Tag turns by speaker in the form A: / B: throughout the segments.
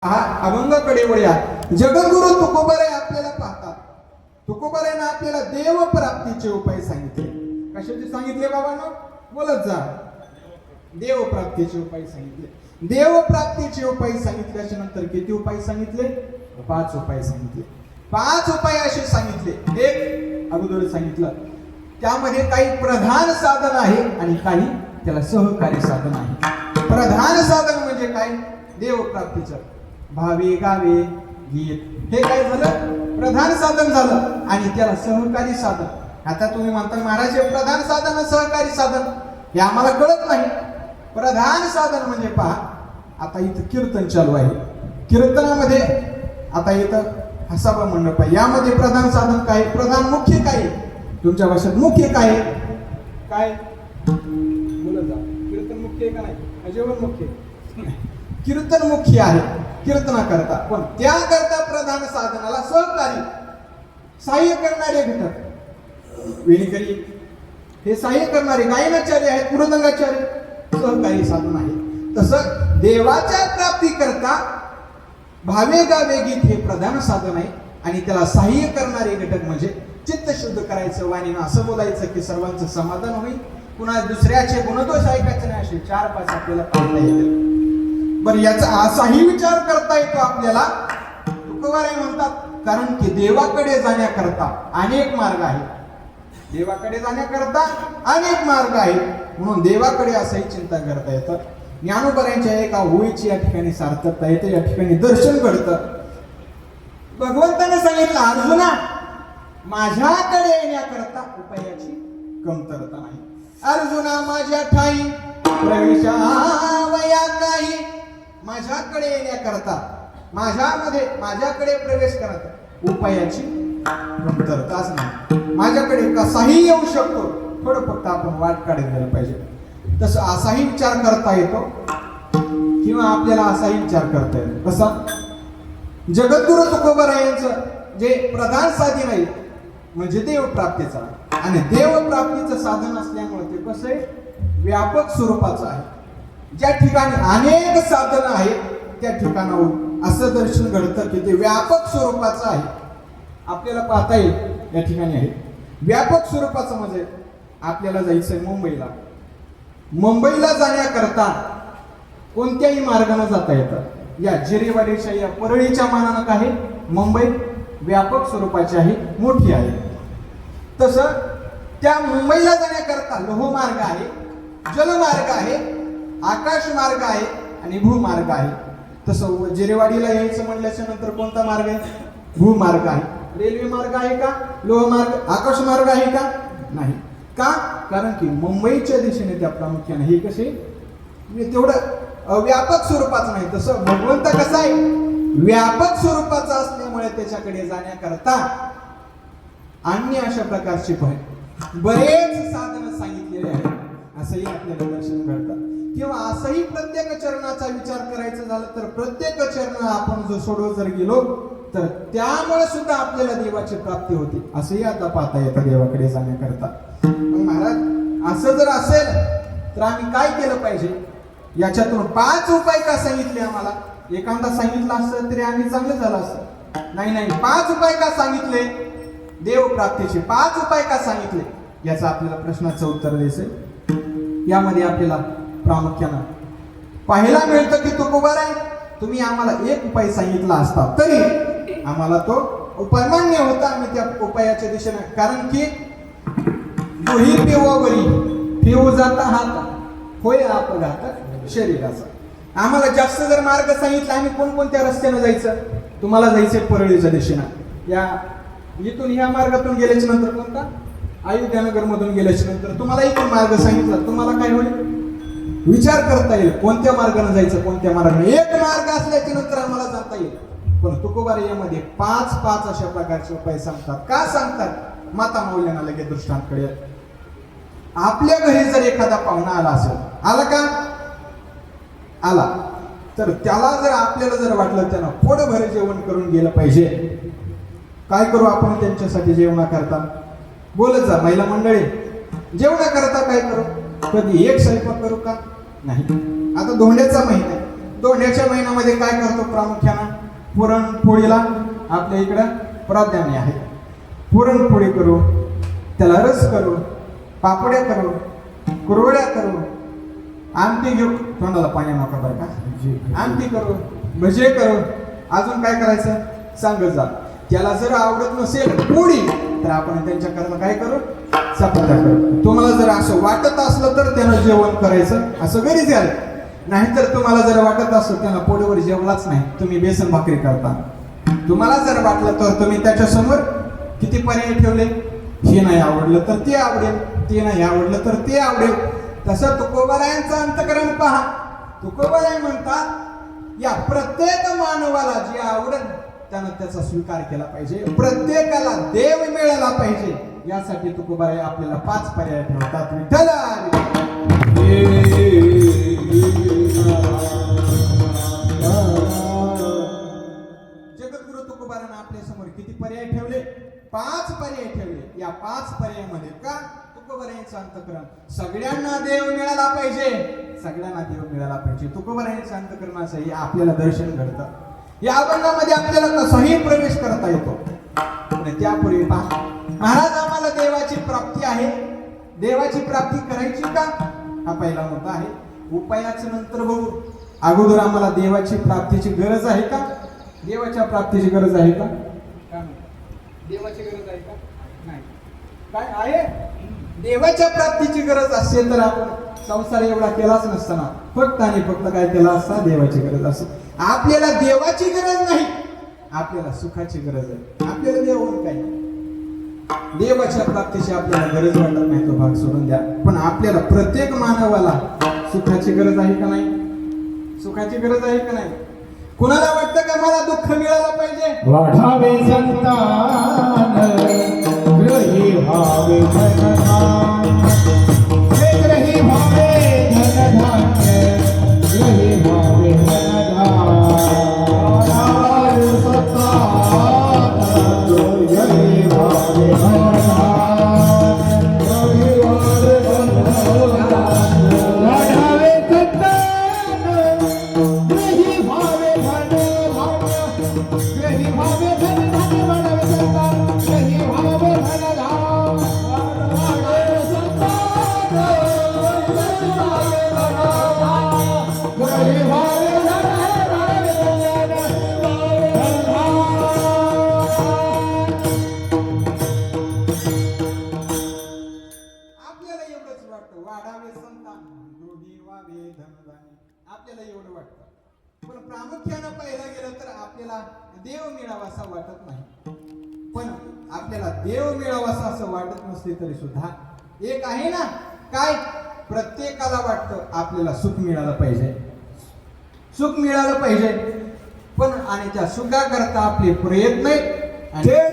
A: अभंगाकडे वळूया. जगद्गुरु तुकोबाराय आपल्याला पाहतात. तुकोबारायनं आपल्याला देव प्राप्तीचे उपाय सांगितले. कशाचे सांगितले बाबांनो? बोलत जा. देव प्राप्तीचे उपाय सांगितले. देव प्राप्तीचे उपाय सांगितल्याच्या नंतर किती उपाय सांगितले? 5 उपाय सांगितले. 5 उपाय असे सांगितले. एक अगोदर सांगितलं त्यामध्ये काही प्रधान साधन आहे आणि काही त्याला सहकारी साधन आहे. प्रधान साधन म्हणजे काय? देव प्राप्तीचं भावे गावे गीत हे काय झालं? प्रधान साधन झालं. आणि त्याला सहकारी साधन. आता तुम्ही म्हणता महाराज हे प्रधान साधन सहकारी साधन हे आम्हाला कळत नाही. प्रधान साधन म्हणजे पहा, आता इथं कीर्तन चालू आहे. कीर्तनामध्ये आता इथं हसाबा मंडप आहे. यामध्ये प्रधान साधन काय? प्रधान मुख्य काय? तुमच्या भाषेत मुख्य काय? काय बोलत जा. कीर्तन मुख्य आहे का नाही? जेवण मुख्य? कीर्तन मुख्य आहे कीर्तनाकरता. पण त्याकरता प्रधान साधनाला सहकारी सहाय्य करणारे घटक वेणीकरी हे सहाय्य करणारे गायनाचार्य आहेत, मृदंगाचार्य सहकारी साधन आहे. तसं देवाच्या प्राप्ती करता भावे गावे गीत हे प्रधान साधन आहे. आणि त्याला सहाय्य करणारे घटक म्हणजे चित्त शुद्ध करायचं, वाणीनं असं बोलायचं की सर्वांचं समाधान होईल, पुन्हा दुसऱ्याचे गुणदोष ऐकायचे नाही. असे 4-5 आपल्याला पाहता येतील. बरं, याचा असाही विचार करता येतो आपल्याला. तुकोबाराय म्हणतात कारण की देवाकडे जाण्याकरता अनेक मार्ग आहेत. देवाकडे जाण्याकरता अनेक मार्ग आहेत म्हणून देवाकडे असंही चिंता करता येतं. ज्ञानोबारायांच्या एका होळीची या ठिकाणी सार्थकता येते. या ठिकाणी दर्शन घडतं. भगवंताने सांगितलं, अर्जुना माझ्याकडे येण्याकरता उपायाची कमतरता नाही. अर्जुना माझ्या ठाई प्रवेशावया काही. माझ्याकडे येण्याकरता माझ्याकडे प्रवेश करता उपायाची कमतरताच नाही. माझ्याकडे कसाही येऊ शकतो, थोडं फक्त आपण वाट काढत गेलं पाहिजे. तसं असाही विचार करता येतो किंवा आपल्याला असाही विचार करता येतो. कसा? जगद्गुरु तुकोबारायांचं जे प्रधान साधन आहे म्हणजे देव प्राप्तीचा. आणि देव प्राप्तीचं साधन असल्यामुळे ते कसं आहे? व्यापक स्वरूपाचं आहे. ज्या ठिकाणी अनेक साधन आहेत त्या ठिकाणाहून असं दर्शन घडतं की ते व्यापक स्वरूपाचं आहे. आपल्याला पाहता येईल या ठिकाणी आहे व्यापक स्वरूपाचं. म्हणजे आपल्याला जायचंय मुंबईला. मुंबईला जाण्याकरता कोणत्याही मार्गाने जाता येतं. या जिरेवाडीच्या या परळीच्या मानानं काय? मुंबई व्यापक स्वरूपाची आहे, मोठी आहे. तसं त्या मुंबईला जाण्याकरता लोहमार्ग आहे, जलमार्ग आहे, आकाश मार्ग आहे आणि भूमार्ग आहे. तसं जिरेवाडीला यायचं म्हटल्याच्या नंतर कोणता मार्ग आहे? भूमार्ग आहे. रेल्वे मार्ग आहे का? लोहमार्ग, आकाश मार्ग आहे का? नाही. का? कारण की मुंबईच्या दिशेने त्या प्रामुख्याने हे कसे तेवढं व्यापक स्वरूपाचं नाही. तसं भगवंत कसा आहे? व्यापक स्वरूपाचा असल्यामुळे त्याच्याकडे जाण्याकरता अन्य अशा प्रकारचे बरेच साधन सांगितलेले आहेत. असंही आपल्याला दर्शन घडतं. किंवा असंही प्रत्येक चरणाचा विचार करायचा झाला तर प्रत्येक चरण आपण जो सोडवत जर गेलो तर त्यामुळे सुद्धा आपल्याला देवाची प्राप्ती होते. असंही आता पाहता येतं देवाकडे जाण्याकरता. महाराज असं जर असेल तर आम्ही काय केलं पाहिजे? याच्यातून 5 उपाय का सांगितले आम्हाला? एखादा सांगितलं असतं तरी आम्ही चांगलं झालं असतं. नाही, 5 उपाय का सांगितले? देव प्राप्तीचे 5 उपाय का सांगितले? याचा आपल्याला प्रश्नाचं उत्तर द्यायचंय. यामध्ये आपल्याला प्रामुख्यानं पाहायला मिळतं की तुकोबाराय तुम्ही आम्हाला एक उपाय सांगितला असता तरी आम्हाला तो उपाय मान्य होता. आम्ही त्या उपायाच्या दिशेने, कारण की दोही पेवावरी पेऊ जाता हात होय अपघात शरीराचा. आम्हाला जास्त जर मार्ग सांगितला आम्ही कोणकोणत्या रस्त्याने जायचं? तुम्हाला जायचंय परळीच्या दिशेनं. या इथून ह्या मार्गातून गेल्याच्या नंतर कोणता? अयोध्यानगर मधून गेल्याच्या नंतर तुम्हाला इथून मार्ग सांगितला, तुम्हाला काय होईल? विचार करता येईल कोणत्या मार्गाने जायचं, कोणत्या मार्गाने. एक मार्ग असल्याच्या नंतर आम्हाला जाता येईल. पण तुकोबाराय यामध्ये 5 अशा प्रकारचे उपाय सांगतात. का सांगतात? माता मौल्यांना लगेच दृष्टांतकडे. आपल्या घरी जर एखादा पाहुणा आला असेल, आला का? आला तर त्याला जर आपल्याला जर वाटलं त्यानं पोटभर जेवण करून गेलं पाहिजे, काय करू आपण त्यांच्यासाठी जेवणाकरता? बोलत जा महिला मंडळी, जेवणाकरता काय करू? कधी एक स्वयंपाक करू का? नाही. आता धोंड्याचा महिना आहे, दोंड्याच्या महिन्यामध्ये काय करतो प्रामुख्यानं? पुरणपोळीला आपल्या इकडं प्राधान्य आहे. पुरणपोळी करू, त्याला रस करू, पापड्या करू, कुरवड्या करू, आमटी घेऊ, तोंडाला पाणी नका बरं का, आमटी करू, भजे करू, अजून काय करायचं सांगत जा. त्याला जर आवडत नसेल पोळी तर आपण त्यांच्याकडनं काय करू? चपात्या करू. तुम्हाला जर असं वाटत असलं तर त्यानं जेवण करायचं, असं घरी झालं. नाहीतर तुम्हाला जर वाटत असलं त्यानं पोळीवर जेवलाच नाही, तुम्ही बेसन भाकरी करता. तुम्हाला जर वाटलं तर तुम्ही त्याच्यासमोर किती पर्याय ठेवले? हे नाही आवडलं तर ते आवडेल, ते नाही आवडलं तर ते आवडेल. तसं तुकोबारायांचं अंतकरण पहा. तुकोबाराय म्हणतात या प्रत्येक मानवाला जे आवडेल त्यानं त्याचा स्वीकार केला पाहिजे, प्रत्येकाला देव मिळाला पाहिजे. यासाठी तुकोबाराय आपल्याला 5 पर्याय ठेवतात. विठ्ठल जगद्गुरु तुकोबारानं आपल्या समोर किती पर्याय ठेवले? 5 पर्याय ठेवले. या 5 पर्यायामध्ये का तुकोबारायांचं अंतकरण सगळ्यांना देव मिळाला पाहिजे, सगळ्यांना देव मिळाला पाहिजे. तुकोबारायांचं अंतकरणाचं हे आपल्याला दर्शन घडतं. या अभंगामध्ये आपल्याला कसाही प्रवेश करता येतो. आणि त्यापूर्वी पहा, महाराज आम्हाला देवाची प्राप्ती आहे, देवाची प्राप्ती करायची का? हा पहिला मुद्दा आहे. उपायाचं नंतर बघू. अगोदर आम्हाला देवाची प्राप्तीची गरज आहे का? देवाच्या प्राप्तीची गरज आहे का? देवाची गरज आहे का? नाही. काय आहे? देवाच्या प्राप्तीची गरज असेल तर आपण संसार एवढा केलाच नसताना फक्त आणि फक्त काय केला असता? देवाची गरज असेल. आपल्याला देवाची गरज नाही, आपल्याला सुखाची गरज आहे. आपल्याला देवावर काय? देवाच्या प्राप्तीची आपल्याला गरज वाटत नाही, तो भाग सोडून द्या. पण आपल्याला प्रत्येक मानवाला सुखाची गरज आहे का नाही? सुखाची गरज आहे का नाही? कुणाला वाटतं का मला दुःख मिळालं पाहिजे?
B: वाढावे संतान ग्रही भावे धनधान्य, ग्रही भावे धनधान्य, ग्रही भावे धनधान्य. वाढावे संतान ग्रही भावे धनधान्य, ग्रही भावे धनधान्य. वाढावे संतान ग्रही भावे ग्रही भावे धनधान्य. वाढावे संतान ग्रही भावे धनधान्य, वाढावे संतान ग्रही भावे
A: आपल्याला एवढंच वाटतं, वाढावे संतान गृही व्हावे धनधान्य. आपल्याला एवढं वाटतं. पण प्रामुख्यानं पाहायला गेलं तर आपल्याला देव मिळावासा वाटत नाही. पण आपल्याला देव मिळावासा असं वाटत नसले तरी सुद्धा एक आहे ना, काय? प्रत्येकाला वाटतं आपल्याला सुख मिळालं पाहिजे, सुख मिळालं पाहिजे. पण आणि त्या सुखाकरता आपले प्रयत्न आहेत.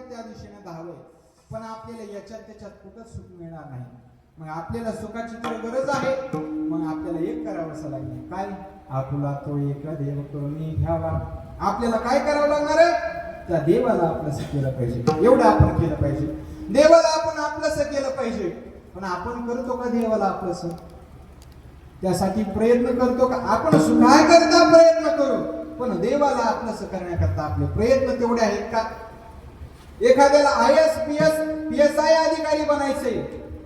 A: त्या दिशेने धावलोय, पण आपल्याला याच्यात त्याच्यात कुठंच सुख मिळणार नाही. मग आपल्याला सुखाची तर गरज आहे, मग आपल्याला एक करावंसं लागेल. काय? आपुला तो एक देव करून घ्यावा. आपल्याला काय करावं लागणार आहे? त्या देवाला आपलंसं केलं पाहिजे. एवढं आपण केलं पाहिजे. देवाला आपण आपलंसं केलं पाहिजे. पण आपण करतो का देवाला आपलंसं? त्यासाठी प्रयत्न करतो का? आपण सुखाकरता प्रयत्न करू, पण देवाला आपलंसं करण्याकरता आपले प्रयत्न तेवढे आहेत का? एखाद्याला IAS PS PSI अधिकारी बनायचे,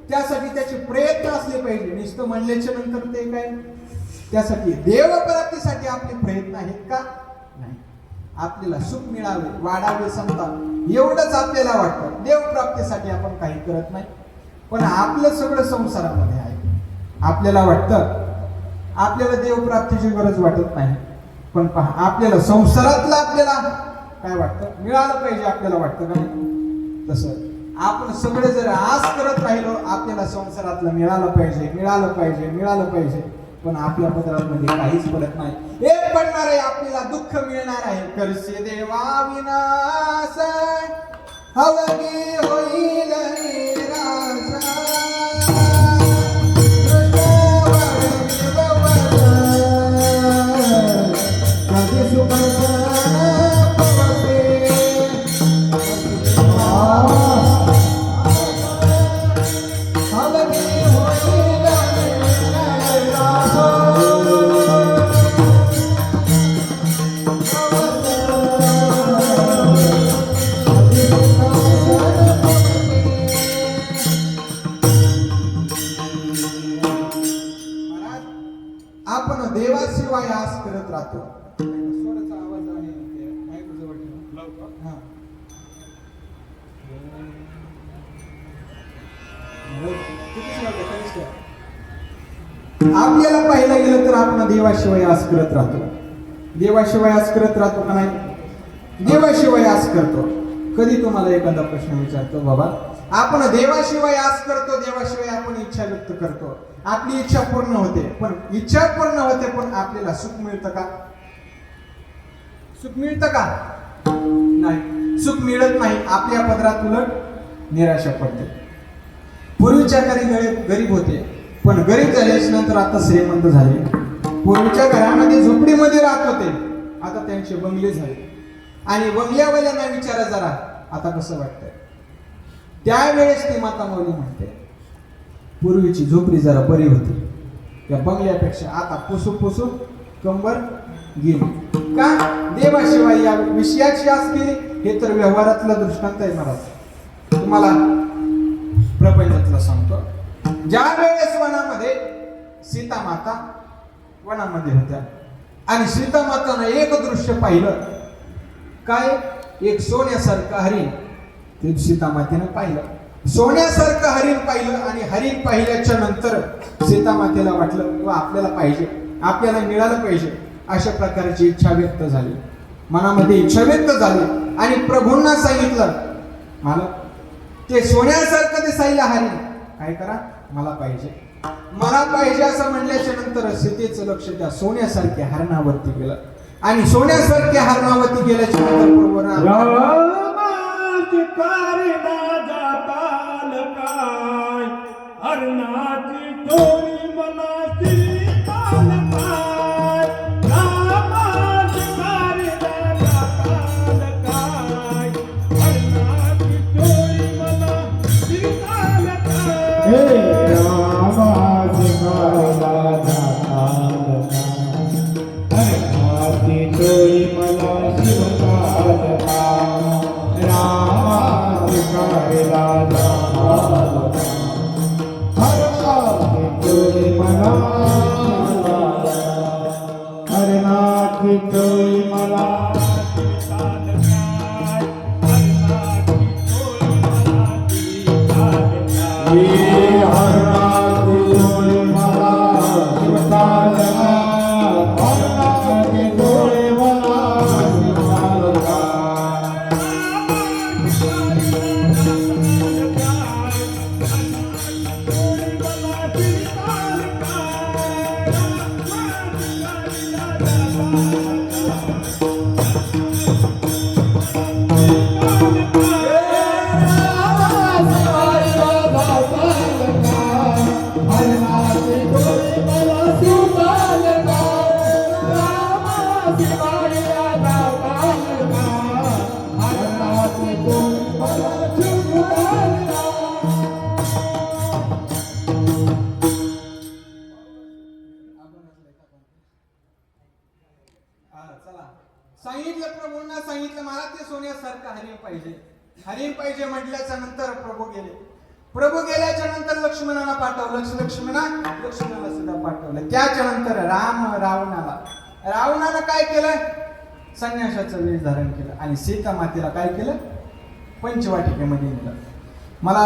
A: त्यासाठी त्याचे प्रयत्न असले पाहिजे. नुसतं म्हणल्याच्या नंतर ते काय? त्यासाठी देवप्राप्तीसाठी आपले प्रयत्न आहेत का? नाही. आपल्याला सुख मिळावे, वाढावे, समजा एवढंच आपल्याला वाटतं. देवप्राप्तीसाठी आपण काही करत नाही. पण आपलं सगळं संसारामध्ये आहे. आपल्याला वाटतं आपल्याला देवप्राप्तीची गरज वाटत नाही, पण पहा आपल्याला संसारातलं आपल्याला काय वाटतं? मिळालं पाहिजे आपल्याला वाटतं का? तसं आपण सगळे जर आस करत राहिलो आपल्याला संसारातलं मिळालं पाहिजे, मिळालं पाहिजे, मिळालं पाहिजे, पण आपल्या पदरामध्ये काहीच पडत नाही. एक पडणार आहे, आपल्याला दुःख मिळणार आहे. करसे देवा विनाश हवगी होईल निराशा. कधी सुख आपण देवाशिवाय आस करत राहतो. स्वराचा आवाज आहे माईक जवळ ठेवा. हां. आपल्याला पाहायला गेलं तर आपण देवाशिवाय आस करत राहतो. देवाशिवाय आस करत राहतो का नाही? देवाशिवाय आस करतो. कधी तुम्हाला एखादा प्रश्न विचारतो, बाबा आपण देवाशिवाय आस करतो, देवाशिवाय आपण इच्छा व्यक्त करतो, आपली इच्छा पूर्ण होते, पण इच्छा पूर्ण होते पण आपल्याला सुख मिळतं का? सुख मिळतं का? नाही, सुख मिळत नाही. आपल्या पदरात उलट निराशा पडते. पूर्वीच्या घरी गरीब होते, पण गरीब झाल्याच्या नंतर आता श्रीमंत झाले. पूर्वीच्या घरामध्ये झोपडीमध्ये राहत होते, आता त्यांचे बंगले झाले. आणि बंगल्यावाल्यांना विचारा जरा आता कसं वाटतंय? त्यावेळेस ती माता मौली म्हणते, पूर्वीची झोपडी जरा बरी होती, या बंगल्यापेक्षा आता पुसू पुसू कंबर गेली. का? देवाशिवाय या विषयाची आस केली. हे तर व्यवहारातला दृष्टांत आहे महाराज. तुम्हाला प्रपंचातला सांगतो. ज्या वेळेस वनामध्ये सीता माता वनामध्ये होत्या आणि सीता मातानं एक दृश्य पाहिलं. काय? एक सोन्यासारखं हरिण ते सीता मातेनं पाहिलं. सोन्यासारखं हरिण पाहिलं आणि हरिण पाहिल्याच्या नंतर सीता मातेला वाटलं व आपल्याला पाहिजे, आपल्याला मिळालं पाहिजे. अशा प्रकारची इच्छा व्यक्त झाली, मनामध्ये इच्छा व्यक्त झाली आणि प्रभूंना सांगितलं, मला ते सोन्यासारखं दिसायला हरिण काय करा, मला पाहिजे, मला पाहिजे असं म्हणल्याच्या नंतर सीतेचं लक्ष त्या सोन्यासारख्या हरणावरती गेलं आणि सोन्यासारख्या हरणावरती गेल्याच्या नंतर प्रभूंना
B: हरणाची टोळी मला सीताल काय, रामाची कारी राजा काल काय, हरणाची टोळी मला सीताल काय, रामाची कारी राजा काल काय, हरणाची टोळी मला सीताल काय, रामाची कारी राजा काल काय. हरणाची टोळी मला हरणाची हरणाची डोळे मला सुटाल का रामाची वाड्या जाताल का हरणाची डोळे मला सुटाल का
A: चला सांगितलं प्रभूंना सांगितलं मला ते सोन्यासारखं हरिण पाहिजे. हरिण पाहिजे म्हटल्याच्या नंतर प्रभू गेले. प्रभू गेल्याच्या नंतर लक्ष्मणाला पाठवलं. लक्ष्मणाला सुद्धा पाठवलं. त्याच्या नंतर रावणानं काय केलं? संन्यासाचं वेश धारण केलं आणि सीता मातेला काय केलं? पंचवाटिकेमध्ये नेलं. मला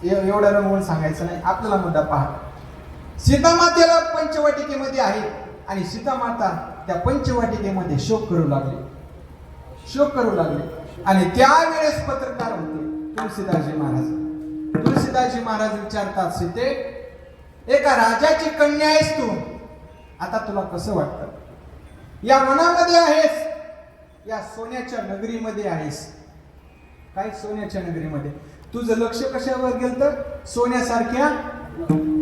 A: एवढं रंगवून सांगायचं नाही, आपल्याला मुद्दा पहा. सीता मातेला पंचवाटिकेमध्ये आहे आणि सीता माता त्या पंचवाटिकेमध्ये शोक करू लागले आणि त्यावेळेस पत्रकार होते तुळशीदासजी महाराज विचारतात, सीते एका राजाची कन्या आहेस तू, आता तुला कसं वाटतं? या वनामध्ये आहेस, या सोन्याच्या नगरीमध्ये आहेस. काय सोन्याच्या नगरीमध्ये? तुझं लक्ष कशावर गेलं? सोन्यासारख्या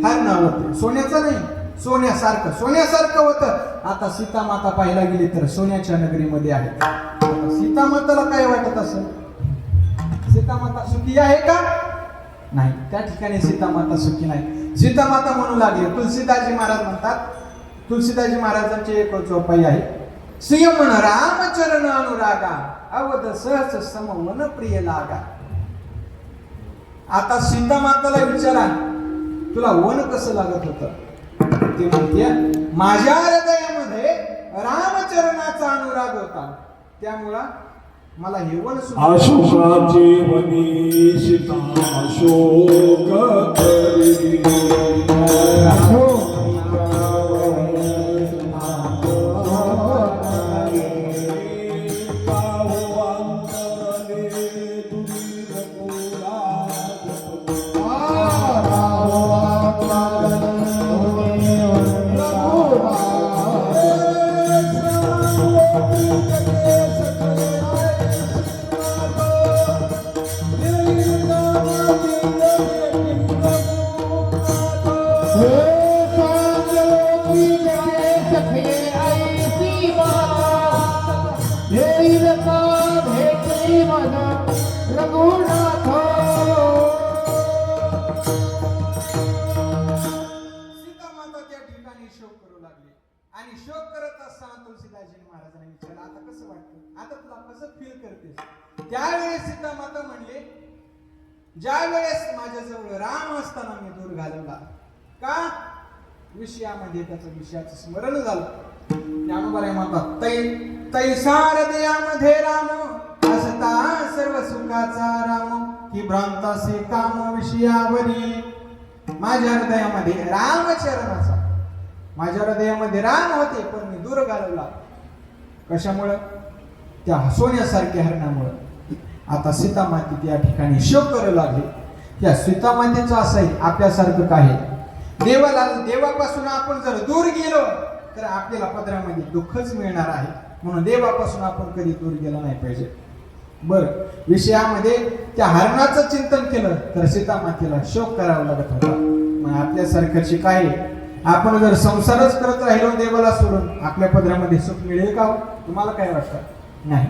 A: हरणावर. सोन्याचं नाही, सोन्यासारखं होतं. आता सीता माता पाहायला गेली तर सोन्याच्या नगरीमध्ये आहे. आता सीता माताला काय वाटत असेल? सीता माता सुखी आहे का? नाही, त्या ठिकाणी सीता माता सुखी नाही. सीता माता म्हणू लागली. तुळशीदासजी महाराज म्हणतात, तुळशीदासजी महाराजांची एक चौपाई आहे, संयमन रामचरण अनुरागा अवध सहज समवन प्रिय लागा. आता सीता माताला विचारा, तुला वन कसं लागत होतं? ते म्हणते, माझ्या हृदयामध्ये रामचरणाचा अनुराग होता, त्यामुळं मला हे वन
B: अशोकाचे वनी सीता अशोक करी
A: आणि शोक करत असताना तुळशीदासजी महाराजांनी विचारलं, आता कसं वाटतं? आता तुला कसं फील करतेस? त्यावेळेस सीता माता म्हणले, ज्या वेळेस माझ्याजवळ राम असताना मी दूर घालवला का? विषयामध्ये त्याचं विषयाचं स्मरण झालं. ज्ञानोबा म्हणतात, तैसा हृदयामध्ये राम असता सर्व सुखाचा राम की भ्रांतासे काम विषयावरी. माझ्या हृदयामध्ये रामचरणाचा, माझ्या हृदयामध्ये राम होते, पण मी दूर घालवला. कशामुळं? त्या सोन्यासारख्या हरणामुळं. आता सीता माती त्या ठिकाणी शोक करू लागली. त्या सीता मातेचं असं आहे, आपल्यासारखं काय? देवापासून आपण जर दूर गेलो तर आपल्याला पदरामध्ये दुःखच मिळणार आहे. म्हणून देवापासून आपण कधी दूर गेला नाही पाहिजे. बर, विषयामध्ये त्या हरणाचं चिंतन केलं तर सीता मातेला शोक करावा लागत होता. मग आपल्यासारख्याची काय? आपण जर संसारच करत राहिलो देवाला सोडून, आपल्या पदरामध्ये सुख मिळेल का? तुम्हाला काय वाटतं? नाही,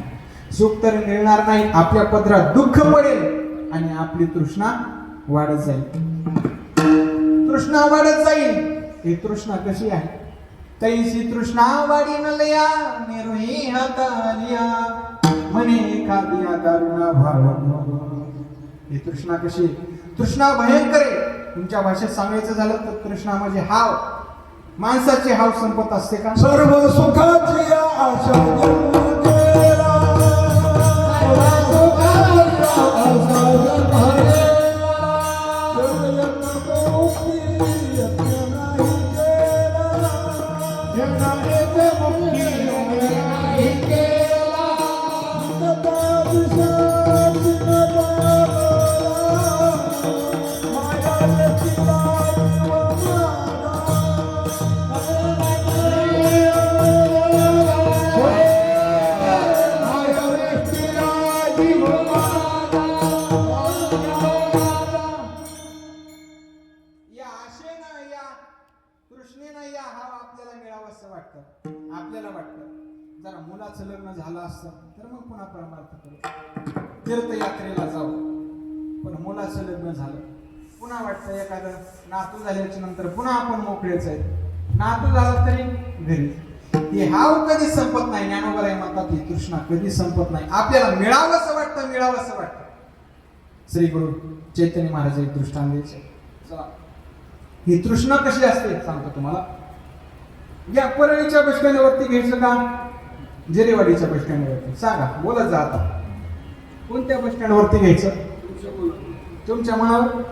A: सुख तर मिळणार नाही. आपल्या पदरात दुःख पडेल आणि आपली तृष्णा वाढत जाईल. तृष्णा वाढत जाईल. ही तृष्णा कशी आहे? तैसी तृष्णा वाढी नलया निरुही हातालिया म्हणे एखादिया दारुणा भाव. ही तृष्णा कशी? तृष्णा भयंकर आहे. तुमच्या भाषेत सांगायचं झालं तर तृष्णा म्हणजे हाव. माणसाची हाव संपत असते का?
B: सर्व सुखाची आशा
A: आपल्याला मिळावं असं वाटतं. आपल्याला वाटतं जरा मुलाचं लग्न झालं असतं तर मग पुन्हा परमार्थ करू, तीर्थयात्रेला जाऊ. पण मुलाचं लग्न झालं, पुन्हा वाटतं एखादं नातू झाल्याच्या नंतर पुन्हा आपण मोकळेच आहे. नातू झाला तरी घरी. ही हाव कधी संपत नाही. ज्ञानोबराय म्हणतात ही तृष्णा कधी संपत नाही. आपल्याला मिळावं असं वाटतं, मिळावं असं वाटतं. श्री गुरु चैतन्य महाराज एक दृष्टांत द्यायचे. चला, ही तृष्णा कशी असते सांगतो तुम्हाला. या परळीच्या बस स्टँडवरती घ्यायचं का जेरेवाडीच्या बस स्टँडवरती? सांगा, बोलत जा आता. कोणत्या बस स्टँडवरती घ्यायचं? तुमच्या मनावर.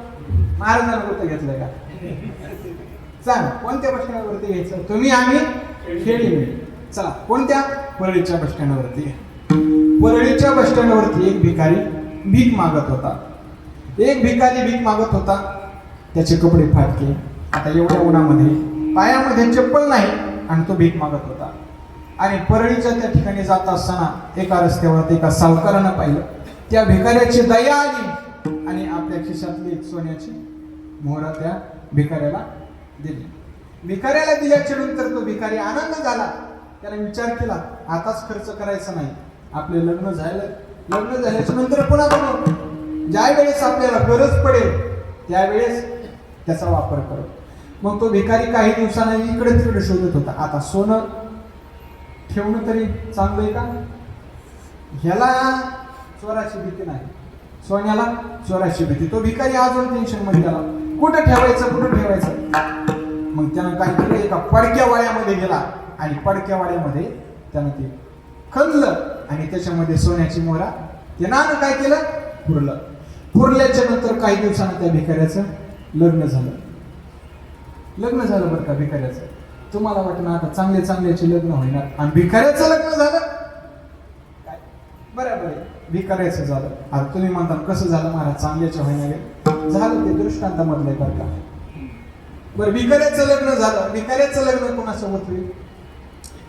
A: महाराजांना कुठं घेतलंय का? सांगा, कोणत्या बस स्टँडवरती घ्यायचं? तुम्ही, आम्ही, खेळी मिळी. चला, कोणत्या? परळीच्या बस स्टँडवरती. परळीच्या बस स्टँडवरती एक भिकारी भीक मागत होता. एक भिकारी भीक मागत होता. त्याचे कपडे फाटके. आता एवढ्या उन्हामध्ये पायामध्ये चप्पल नाही आणि तो भीक मागत होता. आणि परळीच्या त्या ठिकाणी जात असताना एका रस्त्यावर एका सावकारानं पाहिलं. त्या भिकाऱ्याची दया आली आणि आपल्या खिशातली एक सोन्याची मोहरा त्या भिकाऱ्याला दिली. भिकाऱ्याला दिल्याच्या नंतर तो भिकारी आनंद झाला. त्याने विचार केला, आताच खर्च करायचा नाही, आपले लग्न झालं, लग्न झाल्याच्या नंतर पुन्हा बनवू. ज्या वेळेस आपल्याला गरज पडेल त्यावेळेस त्याचा वापर करू. मग तो भिकारी काही दिवसांनी इकडे तिकडे शोधत होता. आता सोनं ठेवणं तरी चांगलं आहे का? ह्याला चोराची भीती नाही, सोन्याला चोराची भीती. तो भिकारी अजून टेन्शन मध्ये गेला, कुठं ठेवायचं, कुठं ठेवायचं. मग त्यानं काय केलं, एका पडक्या वाड्यामध्ये गेला आणि पडक्या वाड्यामध्ये त्यानं ते खणलं आणि त्याच्यामध्ये सोन्याची मोहरा, ते नाणं काय केलं, पुरलं. पुरल्याच्या नंतर काही दिवसानं त्या भिकाऱ्याचं लग्न झालं. लग्न झालं बरं का भिकाऱ्याचं. तुम्हाला वाटलं आता चांगले चांगल्याचे लग्न होणार आणि भिकाऱ्याचं लग्न झालं काय? बरोबर आहे, भिकाऱ्याचं झालं. आता तुम्ही म्हणता कसं झालं महाराज, चांगल्याच्या होणार झालं, ते दृष्टांतामधलं बरं का. बरं, भिकाऱ्याचं लग्न झालं. भिकाऱ्याचं लग्न कोणासोबत होईल?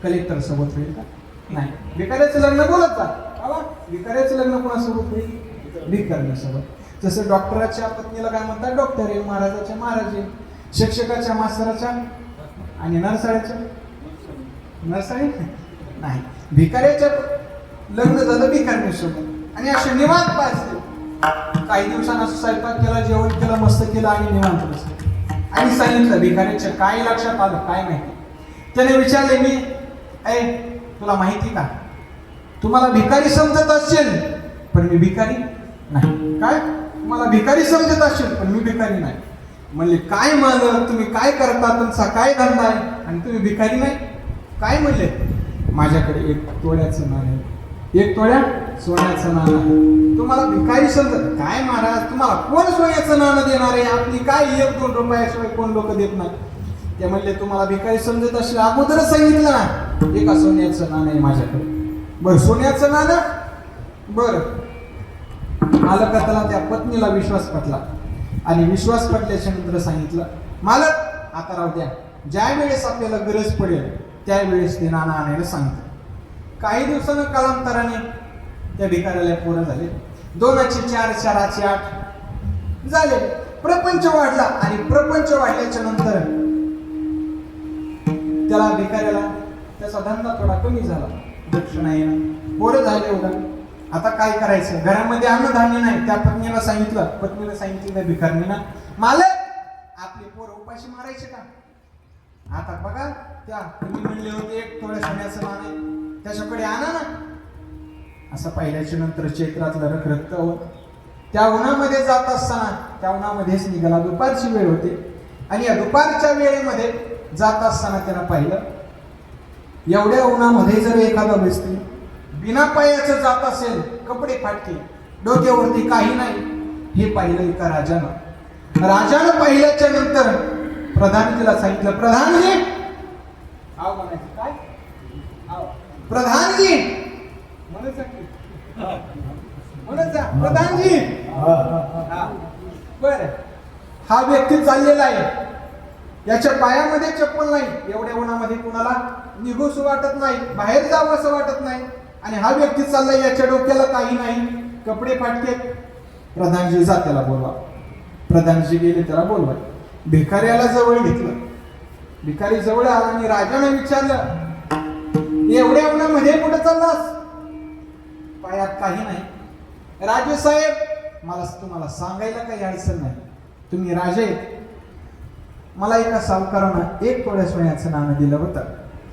A: कलेक्टर सोबत होईल का? नाही. भिकाऱ्याचं लग्न बोलत का बाबा, भिकाऱ्याचं लग्न कोणासोबत होईल? भिकाऱ्यासोबत. जसं डॉक्टराच्या पत्नीला काय म्हणतात, डॉक्टर आहे. महाराजाच्या महाराज आहे. शिक्षकाच्या मास्तराच्या आणि नरसाळ्याच्या नरसाळी नाही. भिकाऱ्याच्या लग्न झालं भिकाऱ्यासोबत आणि असे निवांत पाहिजे. काही दिवसांना स्वयंपाक केला, जेवण केलं, मस्त केलं आणि निवांत बसलं. आणि सांगितलं भिकाऱ्याच्या काय लक्षात आलं काय माहिती. त्याने विचारले, मी तुला माहिती का, तुम्हाला भिकारी समजत असेल पण मी भिकारी नाही. काय? तुम्हाला भिकारी समजत असेल पण मी भिकारी नाही. म्हणले, काय मालक, तुम्ही काय करता, तुमचा काय धंदा आहे आणि तुम्ही भिकारी नाही? काय म्हणले, माझ्याकडे एक तोळ्याचं नाणं आहे, एक तोळ्या सोन्याचं नाणं आहे. तुम्हाला भिकारी समजत? काय महाराज, तुम्हाला कोण सोन्याचं नाणं देणार आहे? आपली काय 1-2 रुपयाशिवाय कोण लोक देत नाही. ते म्हणले, तुम्हाला भिकारी समजत असेल अगोदरच सांगितलं ना, एका सोन्याचं नाणं आहे माझ्याकडे. बरं, सोन्याचं नाणं. बरं, मालकाला त्या पत्नीला विश्वास पटला आणि विश्वास पटल्याच्या नंतर सांगितलं, मालक आता राहू द्या, ज्या वेळेस आपल्याला गरज पडेल त्यावेळेस ते नाणं आणायला सांगितलं. काही दिवसानं कालांतराने त्या भिकाऱ्याला पोरं झाले. 2चे 4, 4चे 8 झाले. प्रपंच वाढला आणि प्रपंच वाढल्याच्या नंतर त्याला भिकाऱ्याला त्याचा धंदा थोडा कमी झाला. दक्षिणा येणं, पोरं झाले एवढा. आता काय करायचं, घरामध्ये अन्नधान्य नाही. त्या पत्नीला सांगितलं त्या भिकारणीला, मालक आपले पोरं उपाशी मारायचे का? आता बघा, त्या तुम्ही म्हणले होते एक थोड्या सोन्याचं नाणं त्याच्याकडे आणा ना. असं पाहिल्याच्या नंतर चैत्रातलं रखरखत त्या उन्हामध्ये जात असताना, त्या उन्हामध्येच निघाला. दुपारची वेळ होती आणि या दुपारच्या वेळेमध्ये जात असताना त्यानं पाहिलं, एवढ्या उन्हामध्ये जर एखादा व्यक्ती बिना पायाचं जात असेल, कपडे फाटके, डोक्यावरती काही नाही, हे पाहिलं एका राजानं. राजानं पाहिल्याच्या नंतर प्रधानजीला सांगितलं, प्रधानजी आव म्हणायचं काय, आव प्रधानजी म्हणत जा प्रधानजी. बर, हा व्यक्ती चाललेला आहे, याच्या पायामध्ये चप्पल नाही. एवढ्या उन्हामध्ये कुणाला निघूस वाटत नाही, बाहेर जावं असं वाटत नाही. आणि हा व्यक्ती चाललाय, याच्या डोक्याला काही नाही, कपडे फाटके. प्रधानजी जा त्याला बोलवा. प्रधानजी गेले त्याला बोलवा. भिकाऱ्याला जवळ घेतलं भिकारी जवळ आला आणि राजाने विचारलं, एवढ्या उन्हामध्ये कुठं चाललास? पायात काही नाही. राजे साहेब, मला तुम्हाला सांगायला काही अडचण नाही, तुम्ही राजे आहेत. मला एका सावकारानं 1 तोळ्या सोन्याचं नाणं दिलं होतं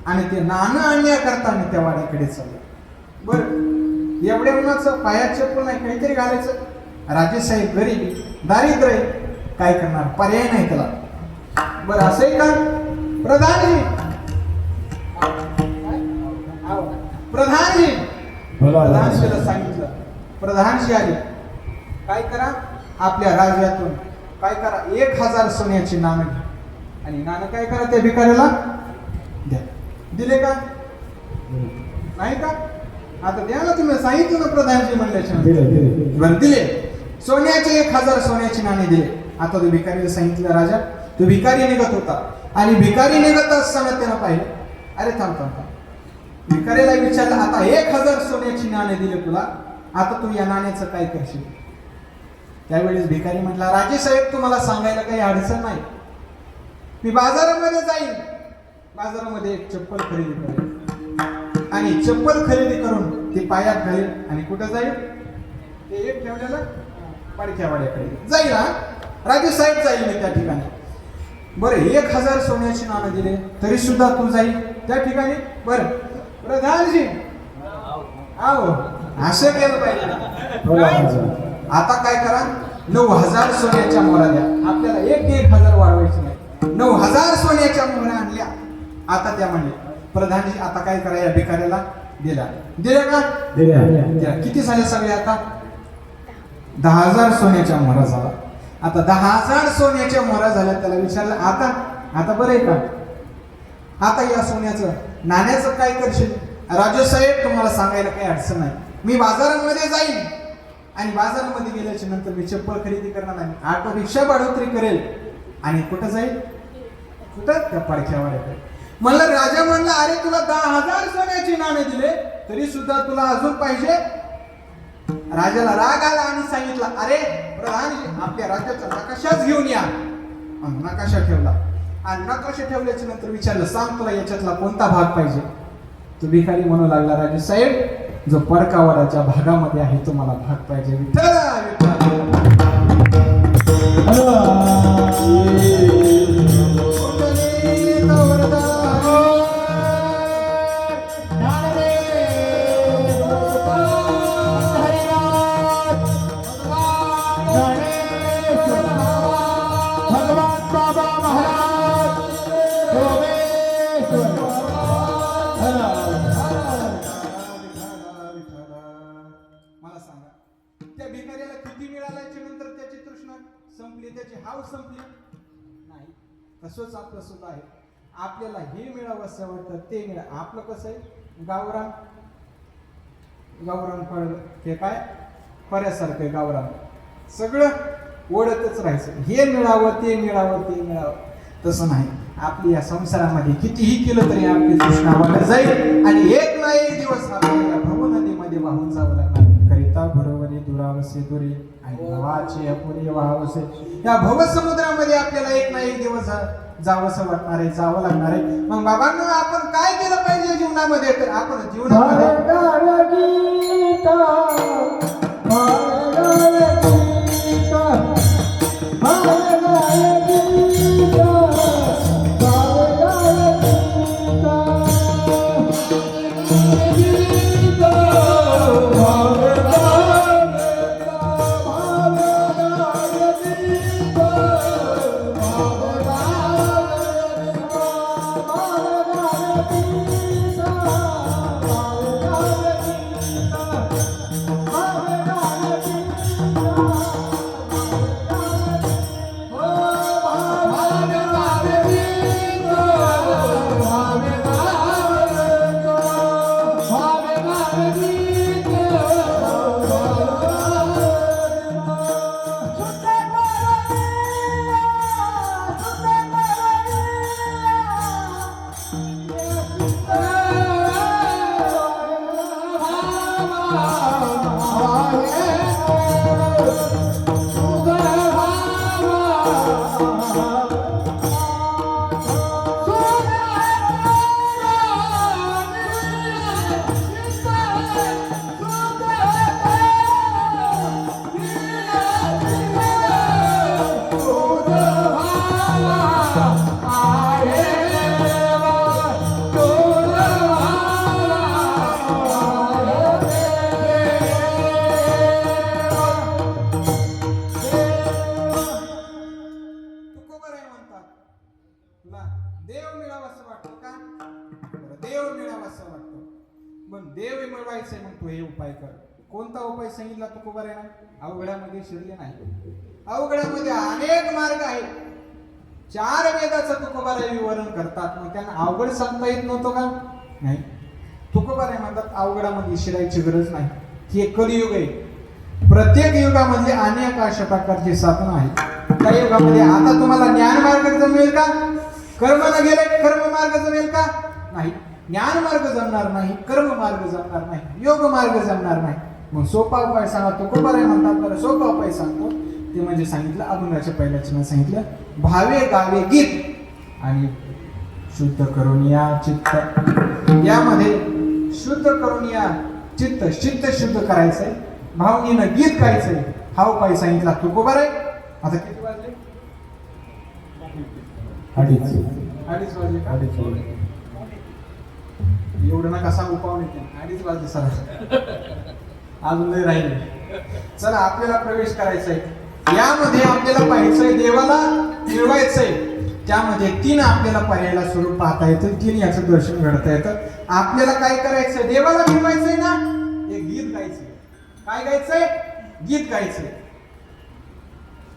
A: आणि ते नाणं आणण्याकरता मी त्या वाड्याकडे चाललो. बरं, एवढ्या उन्हाचं पायात चप्पल नाही, काहीतरी घालायचं. राजेसाहेब गरीब, दारिद्र्य, काय करणार, पर्याय नाही त्याला. बरं असं आहे का प्रधानजी? प्रधानजी प्रधानजीला सांगितलं. प्रधानजी आले, काय करा, आपल्या राज्यातून काय करा, 1000 सोन्याची नाणं घ्या आणि नाणं काय करा, त्या भिकाऱ्याला द्या. दिले का? नाही का? आता द्या ना, तुम्ही सांगितलं ना प्रधानजी म्हणल्याच्या. बरं, दिले. सोन्याचे 1000 सोन्याची नाणी दिले. आता तो भिकारीला सांगितलं, राजा, तो भिकारी निघत होता आणि भिकारी निघत असताना त्यानं पाहिलं, अरे थांब थांब थांब. भिकारीला विचारलं, आता 1000 सोन्याची नाणे दिले तुला, आता तू या नाण्याचं काय करशील? त्यावेळेस भिकारी म्हटला, राजे साहेब, तुम्हाला सांगायला काही अडचण नाही, मी बाजारामध्ये जाईन, बाजारामध्ये एक चप्पल खरेदी करेन आणि चप्पल खरेदी करून ती पायात घालीन आणि कुठं जाईल? ते एक ठेवलेलं पाडक्या वाड्याकडे जाईल. हा, राजे साहेब, जाईल मी त्या ठिकाणी. बरं, 1000 सोन्याची नाणं दिले तरी सुद्धा तू जाईल त्या ठिकाणी? बरं प्रधानजी, आओ, असं केलं पाहिजे. आता काय करा, 9000 सोन्याच्या मोहरा द्या. आपल्याला 1,000 वाढवायचे नाही. 9000 सोन्याच्या मोहरा आणल्या. आता त्या म्हणले, प्रधानजी, आता काय करा, या भिकाऱ्याला दिला. दिले का? दिल्या. किती झाले सगळे? आता 10,000 सोन्याच्या मोहरा झाला. आता 10,000 सोन्याच्या मोहरा झाल्या. त्याला विचारलं, आता बरं आहे का? आता या सोन्याचं नाण्याचं काय करशील? राजे साहेब, तुम्हाला सांगायला काही अडचण नाही, मी बाजारामध्ये जाईन आणि बाजारामध्ये गेल्याच्या नंतर मी चप्पल खरेदी करणार नाही, ऑटो रिक्षा भाडोत्री करेल आणि कुठं जाईल? कुठं? त्या पाडक्या वाड्याकडे. म्हणलं, राजा म्हणला, अरे तुला 10,000 सोन्याची नाणे दिले तरी सुद्धा तुला अजून पाहिजे? राजाला राग आला आणि सांगितला, अरे प्रधानजी, आपल्या राज्याचा नकाशाच घेऊन या. नकाशा ठेवला आणि नकाशा ठेवल्याच्या नंतर विचारलं, सांग तुला याच्यातला कोणता भाग पाहिजे? तो भिकारी म्हणू लागला, राजे साहेब, जो पडकावाडाच्या भागामध्ये आहे तो मला भाग पाहिजे. मला सांगा, त्या भिकाऱ्याला किती मिळाल्याच्या नंतर त्याची तृष्णा संपली, त्याची हाव संपली नाही? तसंच आपलं सुद्धा आहे. आपल्याला हे मिळावं असं वाटतं, ते मिळा. आपलं कसं आहे, गावरान गावरान फळ, हे काय पर्यासारखं गावरान, सगळं ओढतच राहायचं, हे मिळावं, ते मिळावं, ते मिळावं. तसं नाही. आपली या संसारामध्ये कितीही केलं तरी आपली तृष्णा वाढत जाईल आणि एक ना एक दिवस आपल्याला भव नदीमध्ये वाहून जावं लागणार. करिता बरोबरी दुरावसे दुरी आणि भवाचे अपुरी वाहवसे. या भव समुद्रामध्ये आपल्याला एक ना एक दिवस जावंसं वाटणार आहे, जावं लागणार आहे. मग बाबांनो, आपण काय केलं पाहिजे जीवनामध्ये? तर आपण जीवनामध्ये
B: Hare आहे देवा तुला
A: तुकोबर आहे म्हणतात तुला देव मिळावासं वाटतं का बरं, देव मिळावासं वाटतं पण देव मिळवायचंय मग तू हे उपाय कर. कोणता उपाय सांगितला तुकोबर आहे ना? अवघडामध्ये शिरले नाही. अवघडामध्ये अनेक मार्ग आहेत. 4 वेदाचं तुकोबाराय विवरण करतात. मग त्यांना अवघड सांगता येत नव्हतं का? नाही. तुकोबाराय म्हणतात अवघडामध्ये शिरायची गरज नाही. हे कलियुग आहे. प्रत्येक युगामध्ये अनेक अशा प्रकारची साधनं आहेत. त्या युगामध्ये आता तुम्हाला ज्ञान मार्ग जमेल का? कर्म न गेले कर्म मार्ग जमेल का? नाही. ज्ञान मार्ग जमणार नाही, कर्म मार्ग जमणार नाही, योग मार्ग जमणार नाही. मग सोपा उपाय सांगा. तुकोबाराय म्हणतात बरं सोपा उपाय सांगतो. ते म्हणजे सांगितलं अभंगाच्या पहिल्या चिन्ह सांगितलं भावे गावे गीत आणि शुद्ध करून या चित्त. यामध्ये शुद्ध करून या चित्त शुद्ध करायचंय, भावनेनं गीत गायचंय. हा उपाय सांगितला तुकोबाराय. आता किती वाजले? 2:30 वाजले का? एवढं नका सांगू पाहुणे. 2:30 वाजले सर. अजून लय राहिले. चला आपल्याला प्रवेश करायचा आहे. यामध्ये आपल्याला पाहायचंय देवाला मिळवायचंय. त्यामध्ये 3 आपल्याला पर्यायाला स्वरूप पाहता येतं. 3 याचं दर्शन घडता येतं. आपल्याला काय करायचंय? देवाला मिळवायचंय ना, हे गीत गायचंय. काय गायचंय? गीत गायचंय.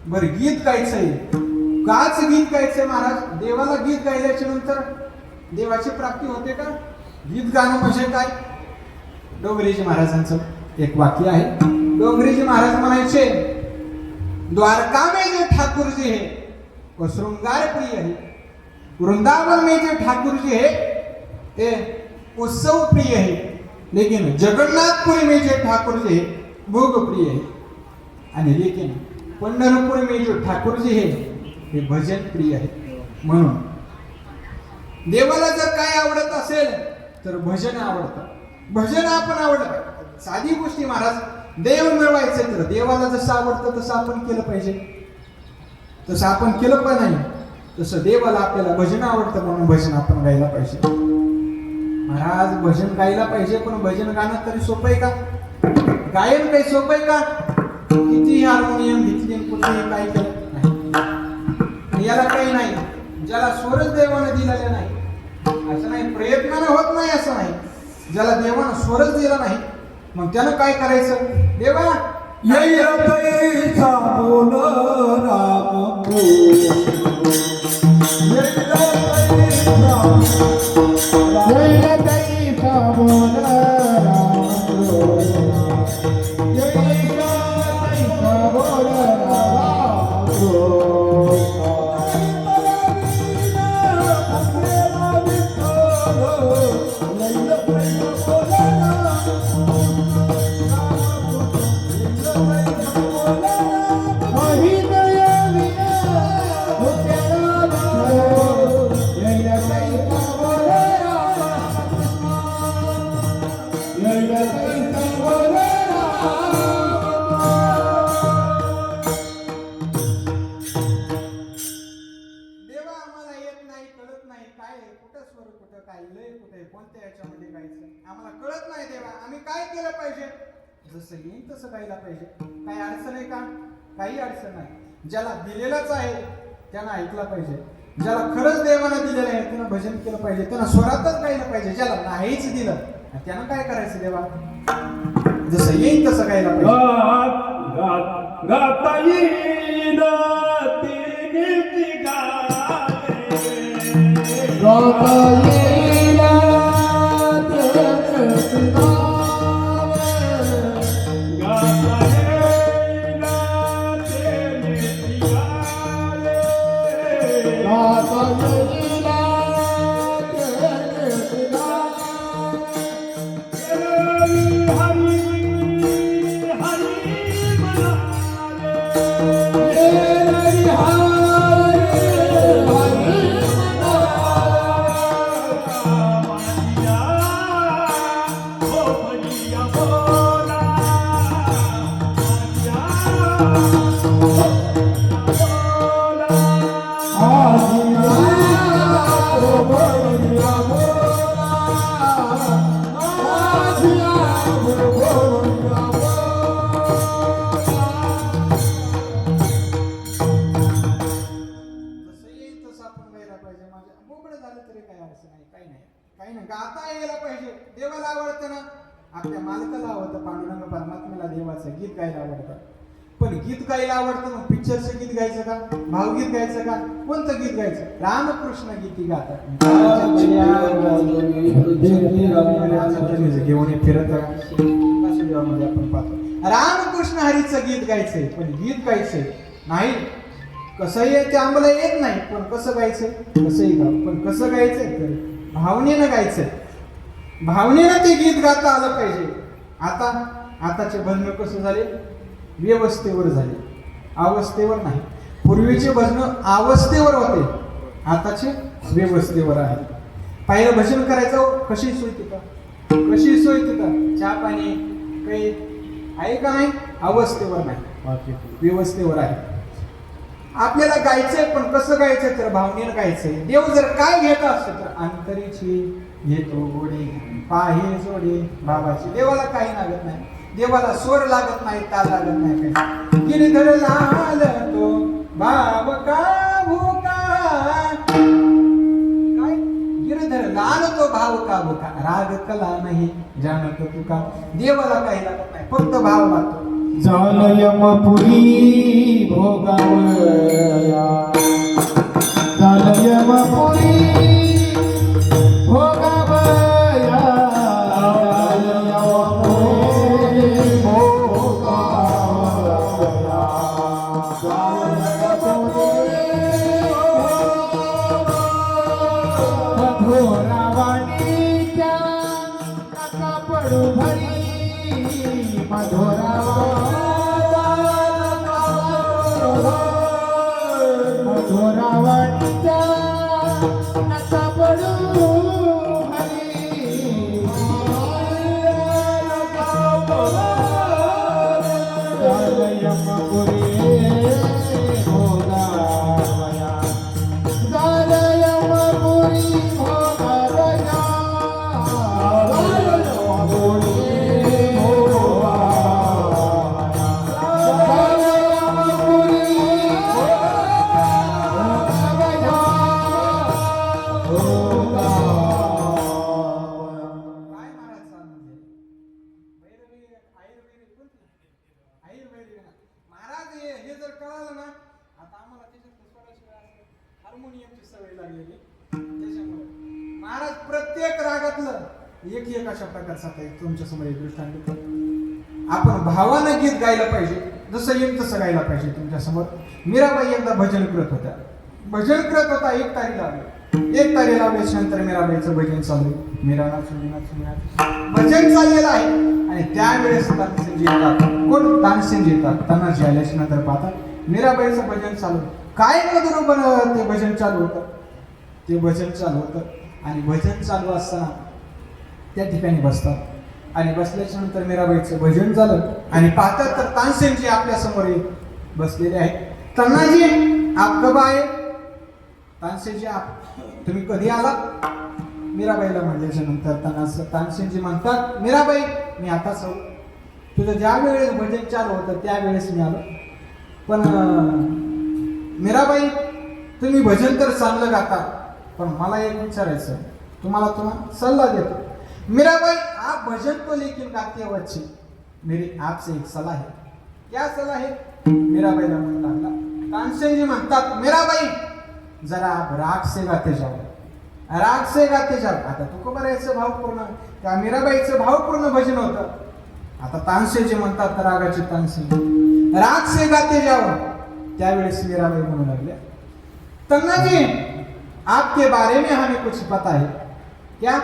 A: बरं गीत गायचंय. काच गीत गायचंय महाराज. देवाला गीत गायल्याच्या नंतर देवाची प्राप्ती होते का? गीत गाणं म्हणजे काय? डोंगरेजी महाराजांचं एक वाक्य आहे. डोंगरेजी महाराज म्हणायचे द्वारका में जो ठाकुर जी है वो श्रृंगार प्रिय है, वृंदावन में जो ठाकुर जी है ये उत्सव प्रिय है, लेकिन जगन्नाथपुरी में जो ठाकुर जी है भोग प्रिय है. आणि लेकिन पंढरपूर में जो ठाकुर जी है हे भजन प्रिय आहे. म्हणून देवाला जर काय आवडत असेल तर भजन आवडतं. भजन आपण आवडतं. साधी गोष्टी महाराज. देव मिळवायचे तर देवाला जसं आवडतं तसं आपण केलं पाहिजे. तसं आपण केलं पण नाही. तसं देवाला आपल्याला भजन आवडतं म्हणून भजन आपण गायला पाहिजे. महाराज भजन गायला पाहिजे पण भजन गाणं तरी सोपं आहे का? गायन काही सोपं आहे का? किती हार्मोनियम घेतली कुठेही काय केलं नाही. याला काही नाही. ज्याला स्वरच देवानं दिलेला नाही असं नाही, प्रयत्नानं होत नाही असं नाही. ज्याला देवानं स्वरच दिला नाही मग त्यानं काय करायचं? देवा
B: येईचा बोल राम
A: कोणत्या याच्यामध्ये गायचं आम्हाला कळत नाही. देवा आम्ही काय केलं पाहिजे? जसं येईल तसं गायला पाहिजे. काही अडचण आहे का? काही अडचण नाही. ज्याला दिलेलाच आहे त्यानं ऐकला पाहिजे. ज्याला खरंच देवानं दिलेलं आहे त्यानं भजन केलं पाहिजे. त्यानं स्वरातच गायला पाहिजे. ज्याला नाहीच दिलं त्यानं काय करायचं? देवा जसं येईल तसं गायला पाहिजे.
B: गाता येईल
A: झालं तरी काही अडचण नाही, काही नाही, काही नाही. गाता यायला पाहिजे. देवाला आवडतं ना, आपल्या मालकाला आवडतं, पांडुरंग परमात्म्याला देवाचं गीत गायला आवडतं. पण गीत गायला आवडतं मग पिक्चरचं गीत गायचं का, भावगीत गायचं का, कोणतं गीत गायचं? रामकृष्ण गीती गातात घेऊन फिरत वासुदेवामध्ये आपण पाहतो. रामकृष्ण हरीचं गीत गायचंय, पण गीत गायचंय नाही. कसंही ते आम्हाला येत नाही, पण कसं गायचंय? कसंही गाव, पण कसं गायचंय? तर भावनेनं गायचंय. भावनेनं ते गीत गाता आलं पाहिजे. आताचे भजन कसं झाले? व्यवस्थेवर झाले, अवस्थेवर नाही. पूर्वीचे भजन अवस्थेवर होते, आताचे व्यवस्थेवर आहे. पहिलं भजन करायचं कशी सोय तिथं, कशी सोय तिथं, चहा पाणी काही आहे का नाही? अवस्थेवर नाही, व्यवस्थेवर आहे. आपल्याला गायचंय, पण कसं गायचंय? तर भावनेनं गायचंय. देव जर काय घेत असतं तर अंतरीची घेतो गोडे पाहे जोडे बाबाची. देवाला काही लागत नाही, देवाला स्वर लागत नाही, ताल लागत नाही. काही गिरधर लाल तो बाब का भूका, काय गिरधर लाल तो भाव का भूका, राग कला नाही जानत तुका. देवाला काही लागत नाही, फक्त भाव लागतो.
B: झालं यमपुरी भोगावया, झालं यमपुरी भोगावया, झालं यमपुरी भोगावया, झालं यमपुरी मधुरावाणीच्या नका पडू भरी, मधुरावाणी मधुरावाणीच्या नका पडू हरी, झालं यमपुरी भोगावया, झालं यमपुरी भोगावया, झालं यमपुरी भोगावया, झालं यमपुरी
A: काय महाराज चालू भैरवी आयुर्वेदिक कोणती आयुर्वेदिक ना महाराज. हे जर कळालं ना, आता आम्हाला त्याच्यात स्वराशिवाय हार्मोनियमची सवय लागलेली, त्याच्यामुळे महाराज प्रत्येक रागातलं एक अशा प्रकारचा काही तुमच्या समोर एक दृष्टांत देतो. आपण भावानं गीत गायला पाहिजे, जसं येईल तसं गायला पाहिजे. तुमच्या समोर मीराबाई एकदा भजन करत होत्या. भजन करत होता, एक तारी लावली. एक तारी लावल्याच्या नंतर मीराबाईचं भजन चालू. मीरा भजन चाललेलं आहे आणि त्यावेळेस तानसेनजी येतात. कोण? तानसेनजी येतात. तानाजी आल्याच्या नंतर पाहतात मीराबाईचं भजन चालू. काय मधुर ते भजन चालू होतं, ते भजन चालू होतं आणि भजन चालू असताना त्या ठिकाणी बसतात आणि बसल्याच्या नंतर मीराबाईचं भजन झालं आणि पाहतात तर तानसेनजी आपल्या समोर बसलेले आहेत. तानाजी आप कब आए? तानसेनजी आप तुम्ही कधी आला? मीराबाईला म्हणल्याच्या नंतर तानसेनजी म्हणतात, मीराबाई मी आताच आलो. तुझं ज्या वेळेस भजन चालू होतं त्यावेळेस मी आलो. पण मीराबाई तुम्ही भजन तर चांगलं गाता, पण मला एक विचारायचं, तुम्हाला सल्ला देतो. मीराबाई आप भजन तो लेकिन गाते हो अच्छे, मेरी आपसे एक सलाह है. क्या सलाह है? मीराबाईला म्हणू लागला. तानसेनजी म्हणतात, मीराबाई जरा आप राग से गाते जाओ, राग से गाते जाओ. आता तुकोबारायचं भावपूर्ण, त्या मीराबाईचं भावपूर्ण भजन होतं. आता तानसेनजी म्हणतात रागाचे तानसेनजी, राग से गाते जाओ. त्यावेळेस मीराबाई म्हणू लागल्या, तन्नाजी आपके बारे में हमें कुछ पता है क्या?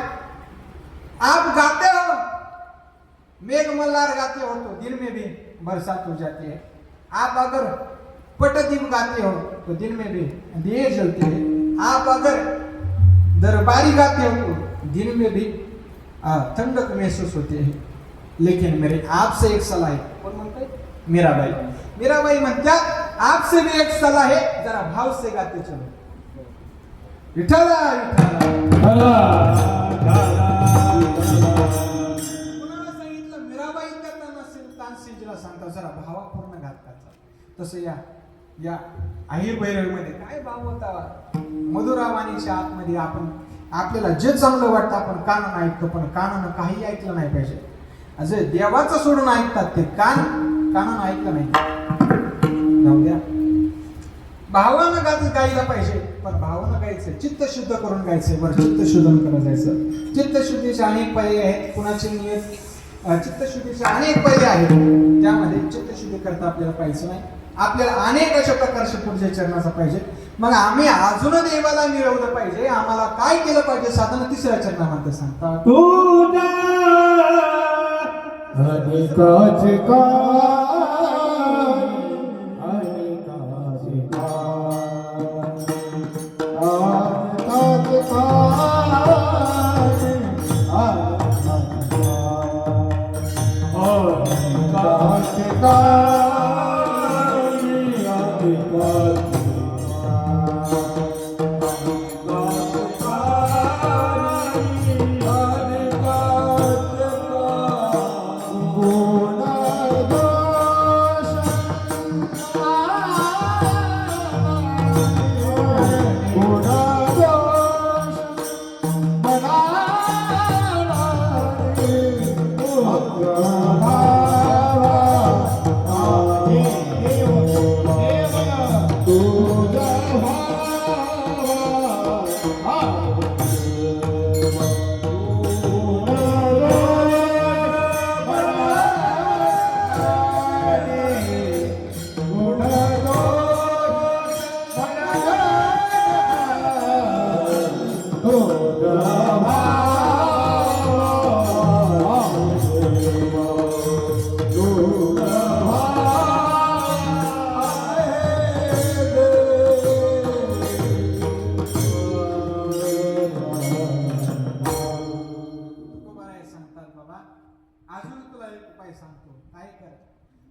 A: आप गाते हो, मेघ मल्हार गाते हो तो दिन में भी बरसात हो जाती है. आप अगर पटदीप गाते हो तो दिन में भी दिए जलते हैं. आप अगर दरबारी गाते हो तो दिन में भी ठंडक महसूस होती है. लेकिन मेरे आपसे एक सलाह है. कोण म्हणते? मीराबाई. मीराबाई म्हणतात, आपसे भी एक सलाह है, जरा भाव से गाते चलो. विठ्ठला विठ्ठला. कुणाला सांगितलं? मीराबाई त्यांना तानसेनजीला सांगता जरा भावापूर्ण घात करतात. तसं या आहीर भैरवीमध्ये काय भाव होता, मधुरा वाणीच्या आतमध्ये आपण आपल्याला जे चांगलं वाटतं आपण कानानं ऐकतो, पण कानानं काही ऐकलं नाही पाहिजे. असे देवाचं सोडून ऐकतात ते कानानं ऐकलं नाही. जाऊ द्या. भावानं गायला पाहिजे, पण भावानं गायचं, चित्त शुद्ध करून गायचं. बरं, चित्त शुद्धन करत जायचं. चित्तशुद्धीचे अनेक पर्याय आहेत. कुणाचे चित्तशुद्धीचे अनेक पर्याय आहेत. त्यामध्ये चित्तशुद्धी करता आपल्याला पाहिजे नाही. आपल्याला अनेक अशा प्रकारचे पुढच्या चरणाचा पाहिजे. मग आम्ही अजून देवाला मिळवलं पाहिजे. आम्हाला काय केलं पाहिजे? साधारण तिसऱ्या चरणामध्ये सांगतात,
B: अधिकाचे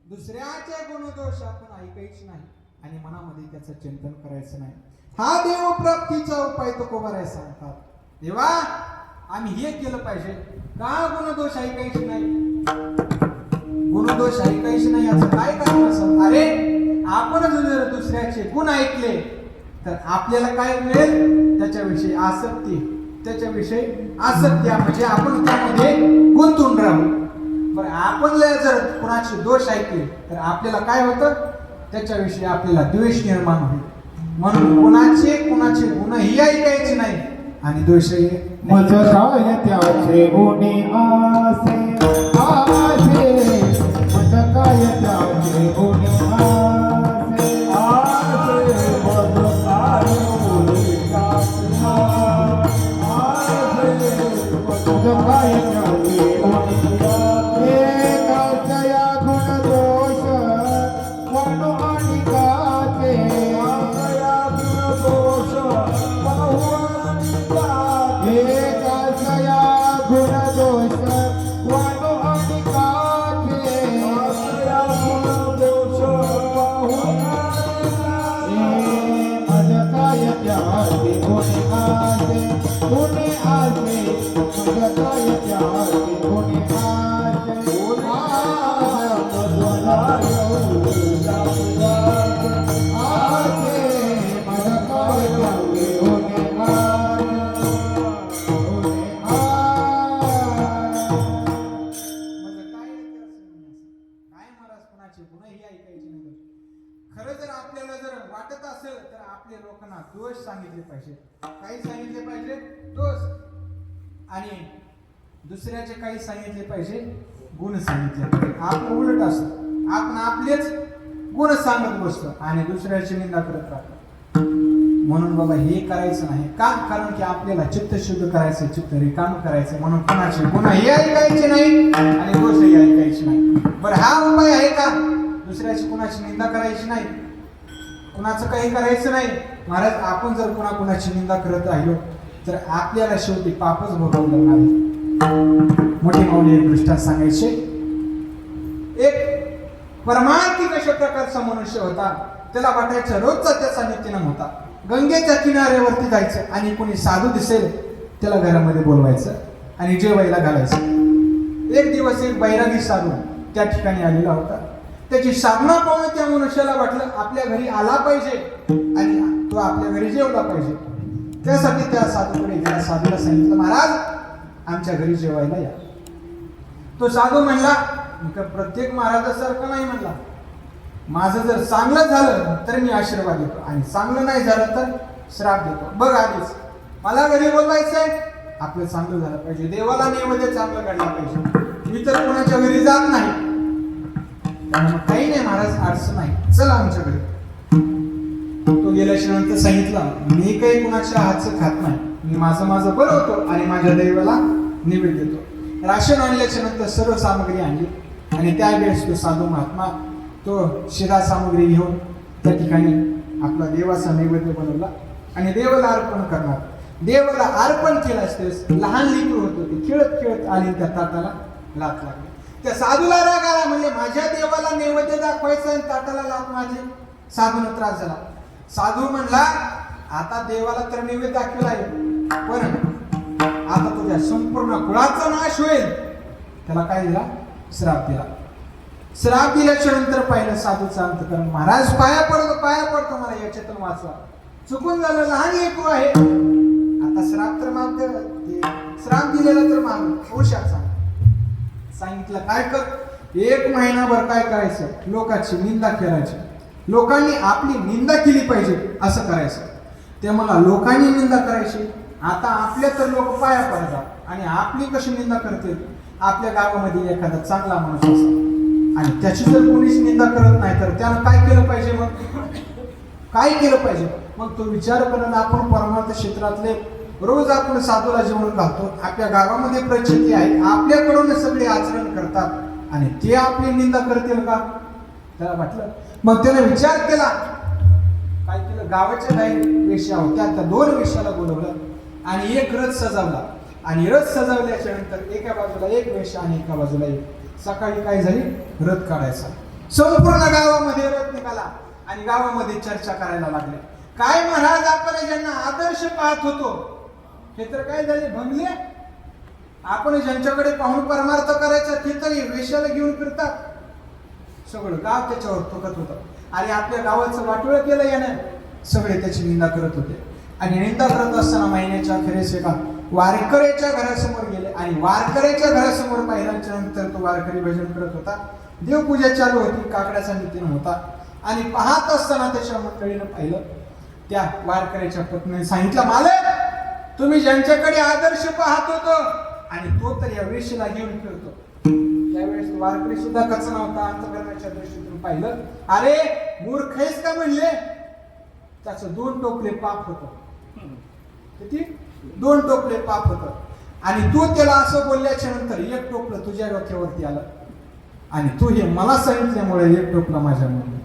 A: दुसऱ्याचे गुणदोष आपण ऐकायचे नाही आणि मनामध्ये त्याचं चिंतन करायचं नाही. हा देव प्राप्तीचा उपाय तुकोबाराय सांगतात. देवा, आम्ही हे केलं पाहिजे. का गुणदोष ऐकायचे नाही? गुणदोष ऐकायचे नाही याचं काय कारण असेल? अरे, आपण जर दुसऱ्याचे गुण ऐकले तर आपल्याला काय मिळेल? त्याच्याविषयी आसक्ती म्हणजे आपण त्यामध्ये गुंतून राहू. बरं, आपण जर कुणाचे दोष ऐकले तर आपल्याला काय होतं? त्याच्याविषयी आपल्याला द्वेष निर्माण होईल. म्हणून कुणाचे गुणही ऐकायचे नाही आणि दोषही.
B: मज काय त्याचे गुणी आसे मज काय त्याचे गुणी
A: खरं जर आपल्याला जर वाटत असेल तर आपल्या लोकांना दोष सांगितले पाहिजे. काही सांगितले पाहिजे दोष, आणि दुसऱ्याचे काही सांगितले पाहिजे गुण सांगितले पाहिजे. आपण उलट असतो, आपण आपलेच गुण सांगत बसतो आणि दुसऱ्याची निंदा करत राहतो. म्हणून बाबा हे करायचं नाही. का? कारण की आपल्याला चित्त शुद्ध करायचं, चित्त रिकाम करायचं. म्हणून कोणाचे गुणही ऐकायचे नाही आणि दोषही ऐकायचे नाही. बरं, हा उपाय आहे का? दुसऱ्याची कुणाची निंदा करायची नाही, कुणाचं काही करायचं नाही. महाराज, आपण जर कुणाची निंदा करत राहिलो तर आपल्याला शेवटी पापच भोगावं लागणार आहे. मोठे माऊली एक दृष्टांत सांगायचे. एक परमार्थिक अशा प्रकारचा मनुष्य होता. त्याला वाटायचं रोजचा त्याचा नित्यनेम होता. गंगेच्या किनाऱ्यावरती जायचं आणि कोणी साधू दिसेल त्याला घरामध्ये बोलवायचं आणि जेवायला घालायचं. एक दिवस एक बैरागी साधू त्या ठिकाणी आलेला होता. त्याची साधना पाहून त्या मनुष्याला वाटलं आपल्या घरी आला पाहिजे आणि तो आपल्या घरी जेवला पाहिजे. त्यासाठी त्या साधूकडे गेला. साधूला सांगितलं, महाराज आमच्या घरी जेवायला या. तो साधू म्हणला, मी का प्रत्येक महाराजासारखं नाही म्हणला, माझं जर चांगलं झालं तर मी आशीर्वाद देतो आणि चांगलं नाही झालं तर श्राप देतो. बघ आधीच मला घरी बोलवायचंय, आपलं चांगलं झालं पाहिजे, देवाला नैवेद्य चांगलं काढला पाहिजे, मी तर कोणाच्या घरी जात नाही. त्यामुळे काही नाही महाराज, अडचण नाही, चला आमच्या घरी. तो गेल्याच्या नंतर सांगितलं, मी काही कुणाच्या हातचं खात नाही, मी माझं माझं बनवतो आणि माझ्या देवाला निवेद्य देतो. राशन आणल्याच्या नंतर सर्व सामग्री आणली आणि त्यावेळेस तो साधू महात्मा तो शिरा सामग्री घेऊन त्या ठिकाणी आपला देवाचा नैवेद्य बनवला आणि देवाला अर्पण करणार. देवाला अर्पण केल्यास तेच लहान लेकरू होतं, ते खेळत खेळत आली त्या ताटाला लात लागली. त्या साधूला राग आला, म्हणजे माझ्या देवाला नैवेद्य दाखवायचं आणि ताटाला लात माझे. साधूला त्रास झाला. साधू म्हणला, आता देवाला तर नैवेद्य दाखवला आहे, पण आता तुझ्या संपूर्ण कुळाचा नाश होईल. त्याला काय दिला? श्राप दिला. श्राप दिल्याच्या नंतर पाहिलं साधूचा अंतकरण, महाराज पाया पडतो मला याच्यातून वाचवा, चुकून झालं, लहान लेकरू आहे, आता श्राप तर माग, श्राप दिलेला तर माग औषधाचा. सांगितलं काय कर, 1 महिनाभर काय करायचं, लोकांची निंदा करायची, लोकांनी आपली निंदा केली पाहिजे असं करायचं. ते मला लोकांनी निंदा करायची, आता आपल्या तर लोक पाया पडतात आणि आपली कशी निंदा करतील. आपल्या गावामध्ये एखादा चांगला माणूस असा आणि त्याची जर कोणीच निंदा करत नाही तर त्यानं काय केलं पाहिजे, मग काय केलं पाहिजे. मग तो विचार करून आपण परमार्थ क्षेत्रातले रोज आपण साधूला जेवण घालतो, आपल्या गावामध्ये प्रचिती आहे, आपल्याकडून सगळे आचरण करतात आणि ते आपली निंदा करतील का. त्याला वाटलं, मग त्याने विचार केला, काय केलं, गावाच्या काही वेश्या होत्या, त्या 2 वेश्याला बोलवलं आणि एक रथ सजवला आणि रथ सजवल्याच्या नंतर एका बाजूला एक वेश्या आणि एका बाजूला एक. सकाळी काय झाली, रथ काढायचा, संपूर्ण गावामध्ये रथ निघाला आणि गावामध्ये चर्चा करायला लागले. काय महाराज, आपण ज्यांना आदर्श पाहत होतो हे तर काय झाले, भंगले. आपण ज्यांच्याकडे पाहून परमार्थ करायचा ते तरी वेश्याला घेऊन फिरतात. सगळं गाव त्याच्यावर थोकत होतं आणि आपल्या गावाचं वाटोळं केलं यानं. सगळे त्याची निंदा करत होते आणि निंदा करत असताना महिन्याच्या अखेरीस एका वारकऱ्याच्या घरासमोर गेले आणि वारकऱ्याच्या घरासमोर पाहिल्याच्या नंतर तो वारकरी भजन करत होता, देवपूजा चालू होती, काकड्याचा नितीन होता आणि पाहत असताना त्याच्या मंडळीनं पाहिलं. त्या वारकऱ्याच्या पत्नीने सांगितलं, मालक तुम्ही ज्यांच्याकडे आदर्श पाहत होतो आणि तो तर या वेशीला घेऊन फिरतो. त्यावेळेस वारकरी सुद्धा कचा नव्हता, अंतकरणाच्या दृष्टीतून पाहिलं, अरे मूर्ख आहेस का म्हणले. त्याचं 2 टोपले पाप होतं. किती? 2 टोपले पाप होतं आणि तू त्याला असं बोलल्याच्या नंतर 1 टोपलं तुझ्या डोक्यावरती आलं आणि तू हे मला सांगितल्यामुळे 1 टोपलं माझ्यामध्ये.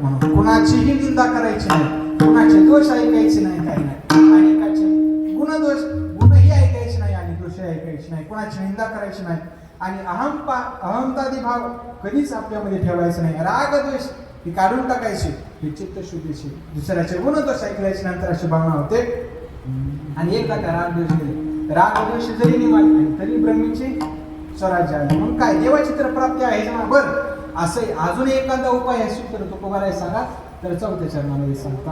A: म्हणून कुणाचीही निंदा करायची नाही, कुणाचे दोष ऐकायचे नाही, काही नाही, अनेकाचे गुणही ऐकायचे नाही आणि दोषही ऐकायचे नाही, कुणाची निंदा करायची नाही आणि अहंतादी भाव कधीच आपल्यामध्ये ठेवायचं नाही. राग द्वेष ही काढून टाकायची, ही चित्तशुद्धीची. दुसऱ्याचे गुणदोष ऐकल्याच्या नंतर अशी भावना होते आणि एकदा त्या राग द्वेष गेले, राग द्वेष जरी निघाले तरी ब्रह्मीची स्वराज्य आहे. म्हणून काय देवाची तर प्राप्ती आहे ना. बरं असं अजून एखादा उपाय आहे, सूत्र तो कोणाला सांगा तर 4थ्या चरणामध्ये सांगता.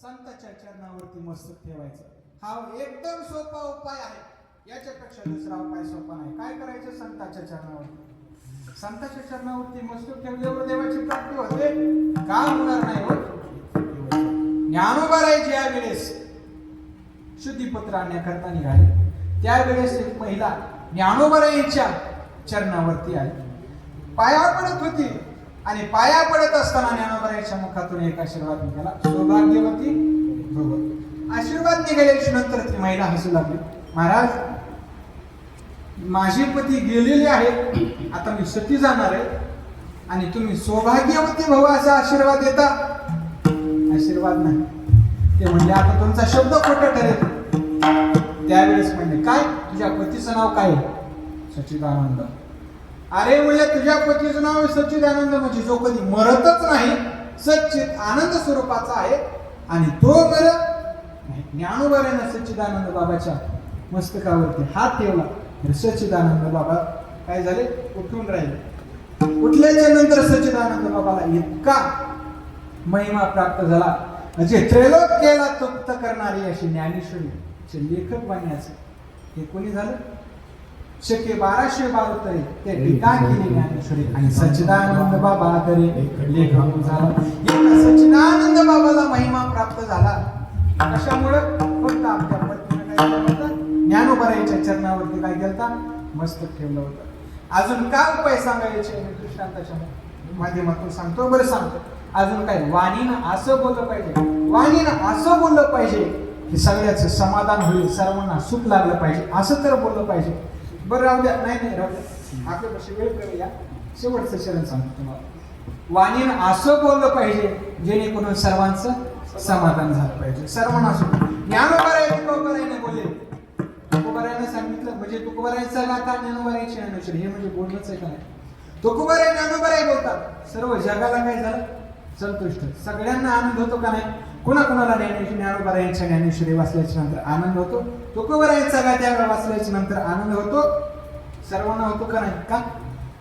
A: संतांच्या चरणावरती मस्तक ठेवायचं. हा एकदम सोपा उपाय आहे. याच्यापेक्षा दुसरा उपाय सोपा नाही. काय करायचं? संतांच्या चरणावरती. संतांच्या चरणावरती मस्तक ठेवल्यावर देवाची प्राप्ती होते का? होणार नाही होत. ज्ञानोबा ज्या वेळेस शुद्धीपत्र आणण्याकरता निघाले त्यावेळेस एक महिला ज्ञानोबरायांच्या चरणावरती आली, पाया पडत होती आणि पाया पडत असताना ज्ञानोबरायांच्या मुखातून एक आशीर्वाद निघाला, सौभाग्यवती भव. आशीर्वाद निघाल्याच्या नंतर ती महिला हसू लागली, महाराज माझे पती गेलेले आहेत, आता मी सती जाणार आहे आणि तुम्ही सौभाग्यवती भव असा आशीर्वाद देता? आशीर्वाद नाही. ते म्हणले आता तुमचा शब्द खोटा ठरेल. त्यावेळेस म्हणले काय? तुझ्या पतीचं नाव काय? सच्चिदानंद. अरे म्हणले तुझ्या पतीचं नाव सच्चिदानंद म्हणजे जो कधी मरतच नाही, सच्चित आनंद स्वरूपाचा आहे आणि तो मरत नाही. ज्ञानोबाने सच्चिदानंद बाबाच्या मस्तकावरती हात ठेवला, सच्चिदानंद बाबा काय झाले? उठून राहिले. उठल्याच्या नंतर सच्चिदानंद बाबाला इतका महिमा प्राप्त झाला म्हणजे त्रैलोक केला तृप्त करणारी अशी ज्ञानेश्वरीचे लेखक बनण्याचं हे कोणी झालं? शके 1272 ते टीका केली ज्ञानेश्वरी आणि सच्चिदानंद बाबा तरी लेखक झाला. एका सच्चिदानंद बाबाला महिमा प्राप्त झाला. कशामुळं? फक्त आपल्या पत्नीने काय केलं होतं? ज्ञानोबरायांच्या चरणावरती काय केलं? मस्तक ठेवलं होतं. अजून काय उपाय सांगायचे मी दृष्टांताच्या माध्यमातून सांगतो. बरं सांगतो. अजून काय? वाणीनं असं बोललं पाहिजे, वाणीनं असं बोललं पाहिजे की सगळ्याचं समाधान होईल, सर्वांना सुख लागलं पाहिजे, असं तर बोललं पाहिजे. बरं राहू द्या, नाही राहू द्या, आपल्यापाशी वेळ करूया. शेवटचं शरण सांगतो तुम्हाला. वाणीनं असं बोललं पाहिजे जेणेकरून सर्वांचं समाधान झालं पाहिजे, सर्वांना सुख. ज्ञानोबरायाने बोलले, तुकोबारायाने सांगितलं म्हणजे तुकोबारायांचा गाथा ज्ञानोबरायांची ज्ञानेश्वरी हे म्हणजे बोलणंच आहे का नाही? तुकोबाराय ज्ञानोबराय बोलतात, सर्व जगाला काय झालं? संतुष्ट. सगळ्यांना आनंद होतो का नाही? कुणाकुणाला ज्ञानोबरायांच्या ज्ञानेश्वरी वाचल्याच्या नंतर आनंद होतो? तुकोबारायांचा गाथा वाचल्याच्या नंतर आनंद होतो? सर्वांना होतो का नाही? का?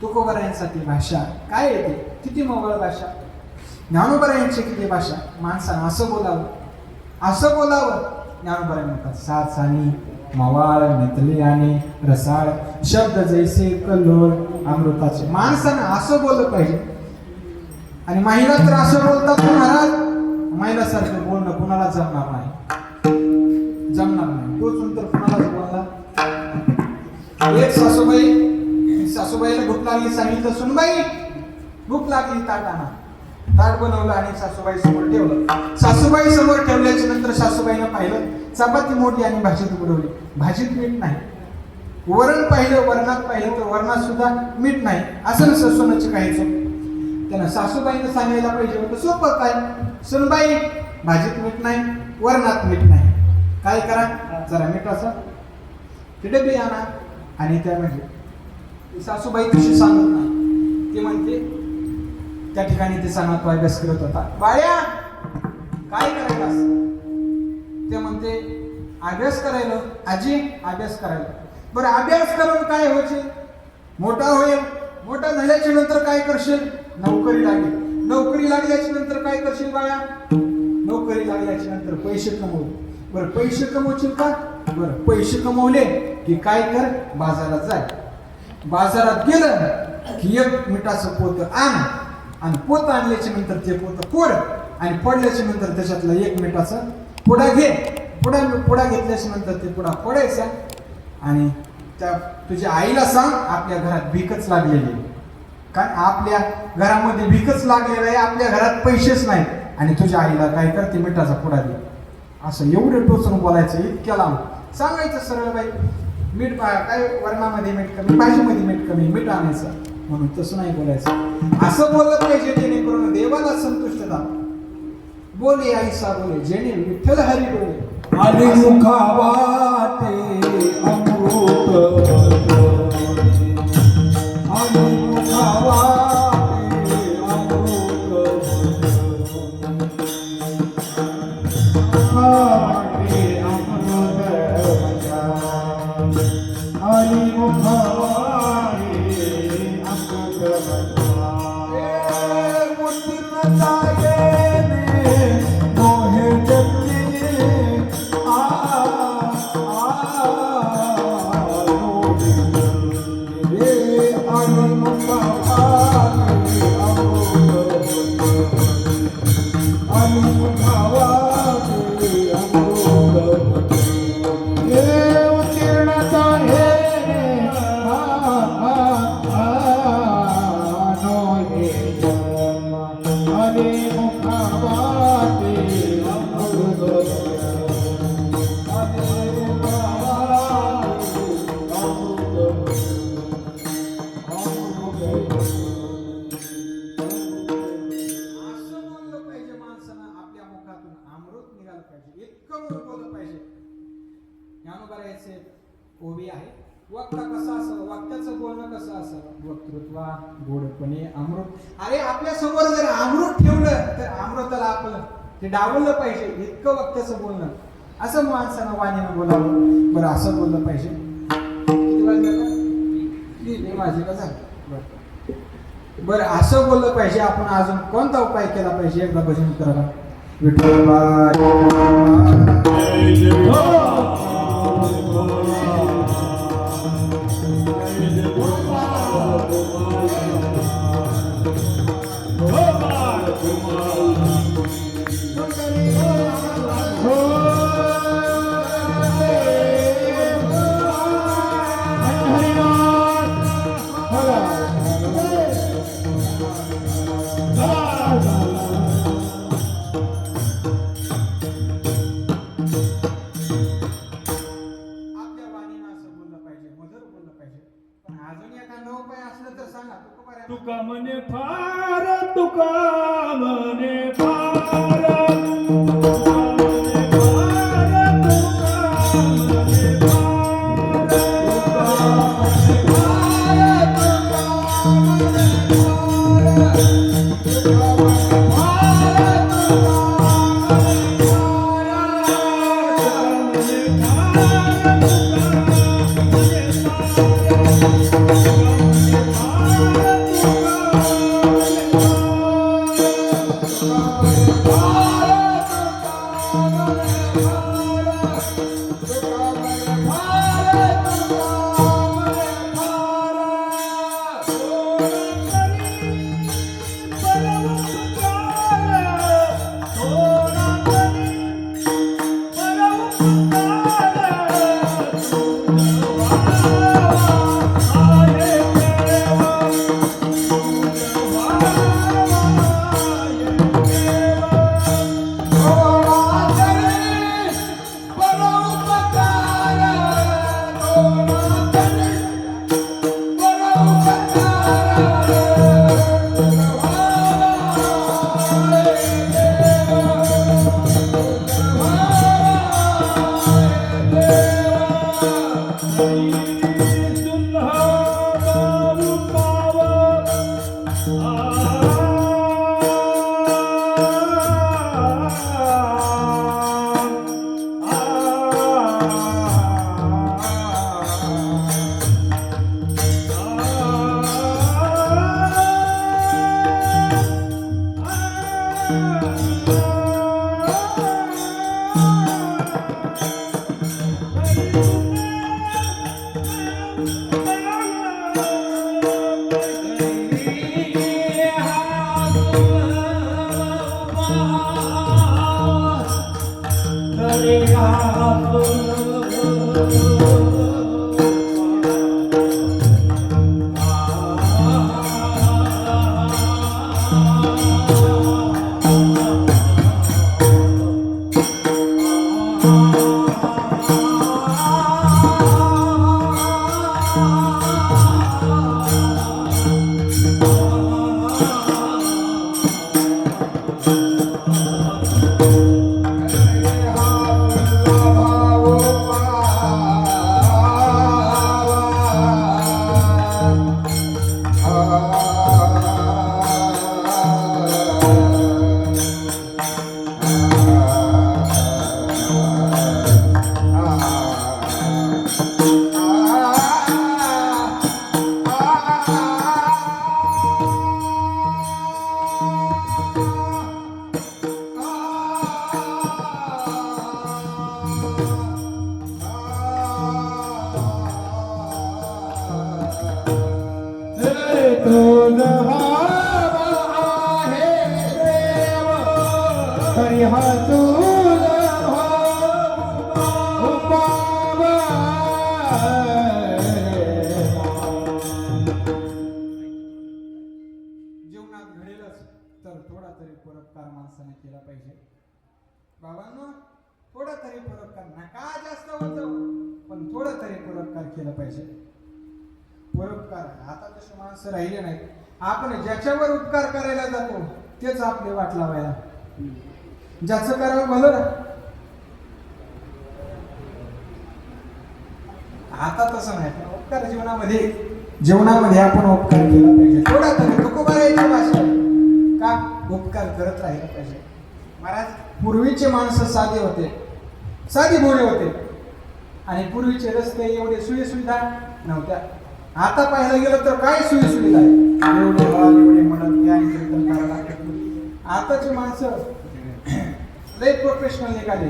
A: तुकोबारायांसाठी भाषा काय येते? किती मोकळ भाषा. ज्ञानोबरायांची किती भाषा. माणसानं असं बोलावं, असं बोलावं. ज्ञानोबराय म्हणतात सात सानी मवाळ मितले आणि रसाळ शब्द जैसे कल्लोळ अमृताचे. माणसानं असं बोललं पाहिजे. आणि महिला तर असं बोलतात महाराज, महिलासारखं बोलणं कुणाला जमणार नाही, जमणार नाही. तोच तर कुणालाच बोलला. एक सासूबाईला भूक लागली, सांगितलं सुनबाई भूक लागली, ताट आणा. ताट बनवलं आणि सासूबाई समोर ठेवलं. सासूबाई समोर ठेवल्याच्या नंतर सासूबाईनं पाहिलं चपाती मोठी आणि भाजीत बुडवली, भाजीत मीठ नाही. वरण पाहिलं, वरणात पाहिलं तर वरणात सुद्धा मीठ नाही. असं नसतं सोनाची काही चूक. त्यानं सासूबाईनं सांगायला पाहिजे होतं सोपं काय, सुनबाई भाजीत मीठ नाही, वरणात मीठ नाही, काय करा जरा मिठाचं ते डबे आणा. आणि त्या म्हणजे सासूबाई तशी सांगत नाही, ती म्हणते त्या ठिकाणी ते सांगत तो अभ्यास करत होता. बाळ्या काय करायलास? ते म्हणते अभ्यास करायला. आजी अभ्यास करायला. बरं अभ्यास करून काय होईल? मोठा होईल. मोठा झाल्याच्या नंतर काय करशील? नोकरी लागेल. नोकरी लागल्याच्या नंतर काय करशील बाळा? नोकरी लागल्याच्या नंतर पैसे कमवू. बरं पैसे कमवशील का? बरं पैसे कमवले की काय कर? बाजारात जाय. बाजारात गेलं की एक मिठाचं पोत आण आणि पोत आणल्याच्या नंतर ते पोत फोड आणि फोडल्याच्या नंतर त्याच्यातलं एक मिठाचा पुडा घे. पुडा घेतल्याच्या नंतर ते पुडा फोडायचा आणि त्या तुझ्या आईला सांग आपल्या घरात भीकच लागलेली आहे. कारण आपल्या घरामध्ये भीकच लागलेलं आहे, आपल्या घरात पैसेच नाहीत आणि तुझ्या आईला काय करते? मिठाचा पुडा दे. असं एवढं टोचून बोलायचं, इतक्या लांब सांगायचं सरळ बाई. मीठ काय वरणामध्ये मीठ कमी, भाजीमध्ये मीठ कमी, मीठ आणायचं. म्हणून तसं नाही बोलायचं, असं बोललं पाहिजे जेणेकरून देवाला संतुष्टता. बोले ऐसा बोले जेणे विठ्ठल हरी बोले.
B: आली मुखावाटे अमृत आली मुखावाटे अमृत आली मुखावाटे अमृत
A: असं बोललं पाहिजे माणसानं, आपल्या मुखातून अमृत निघालं पाहिजे, इतकं बोललं पाहिजे. ज्ञानोबा ओवी आहे. वक्ता कसा असावं, वाक्याचं बोलणं कसं असावं, वक्तृत्वा गोडपणे अमृत. अरे आपल्या समोर जर अमृत ठेवलं तर अमृताला आपलं ते डावललं पाहिजे, इतकं वक्त्याचं बोलणं. असं माणसानं वाणीनं बोलावं. बरं असं बोललं पाहिजे. किती वाजलं का? किती वाजले का झालं? बरं असं बोललं पाहिजे. आपण अजून कोणता उपाय केला पाहिजे? एकदा भजन करायला. विठोबा
B: तुका म्हणे फार, तुका म्हणे फार, तुका म्हणे फार, तुका म्हणे
C: भाव आहे देव तरी हा तुझ भाव उपाव
A: जीवनात घडेलच तर थोडा तरी परोपकार माणसाने केला पाहिजे. बाबांनो, थोडा तरी परोपकार, नका जास्त होतो पण थोडा तरी परोपकार केला पाहिजे. परोपकार आता तसे माणसं राहिले नाहीत. आपण ज्याच्यावर उपकार करायला जातो तेच आपले वाट लावायला, ज्याचं करावं भलं ना. आता तसं नाही, पण उपकार जीवनामध्ये आपण उपकार केला पाहिजे. थोडा तरी तुकोबारायची भाषा का उपकार करत राहिला पाहिजे. महाराज, पूर्वीचे माणसं साधे होते, साधी भोळे होते आणि पूर्वीचे रस्ते एवढे सोयीसुविधा नव्हत्या. आता पाहायला गेलं तर काय सोयीसुविधा आहे, एवढे हॉल एवढे म्हणत या कीर्तन करायला लागतात. आताची माणसं लय प्रोफेशनल निघाले.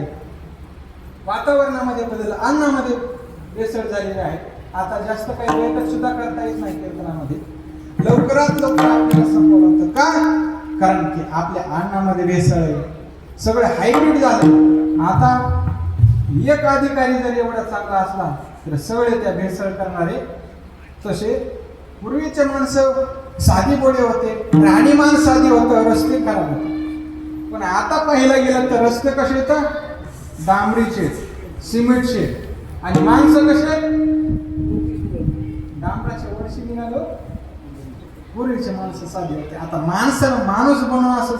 A: वातावरणामध्ये बदल, अन्नामध्ये भेसळ झालेली आहे. आता जास्त काही वेळेत सुद्धा करता येत नाही कीर्तनामध्ये. लवकरात लवकर आपल्याला संपवलं लागतं. का? कारण की आपल्या अन्नामध्ये भेसळ आहे, सगळं हायब्रिड झालं. आता एक अधिकारी जर एवढा चांगला असला तर सगळे त्या भेसळ करणारे. तसे पूर्वीचे माणसं साधी बोळे होते, राहणीमान साधी होतं, रस्ते खराब होते. पण आता पाहायला गेलं तर रस्ते कसे येतात, डांबरीचे, सिमेंटचे, आणि माणसं कसे डांबराच्या वर्षी निघालो. पूर्वीचे माणसं साधी होते. आता माणसाला माणूस बनवून असं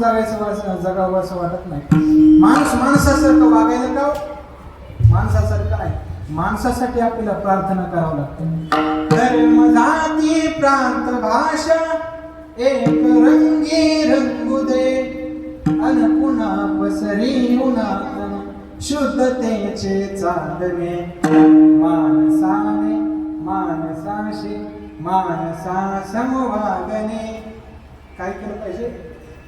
A: जगावं असं वाटत नाही. माणूस माणसासारखं वागायला का, माणसासारखं नाही. माणसासाठी आपल्याला प्रार्थना करावं लागतं. धर्म जाती प्रांत भाषा एक रंगी रंगू दे, अन पुन्हा पसरी उन्हातन शुद्धतेचे चांदणे. माणसाने माणसाशी माणसा समवागणे. काय केलं पाहिजे,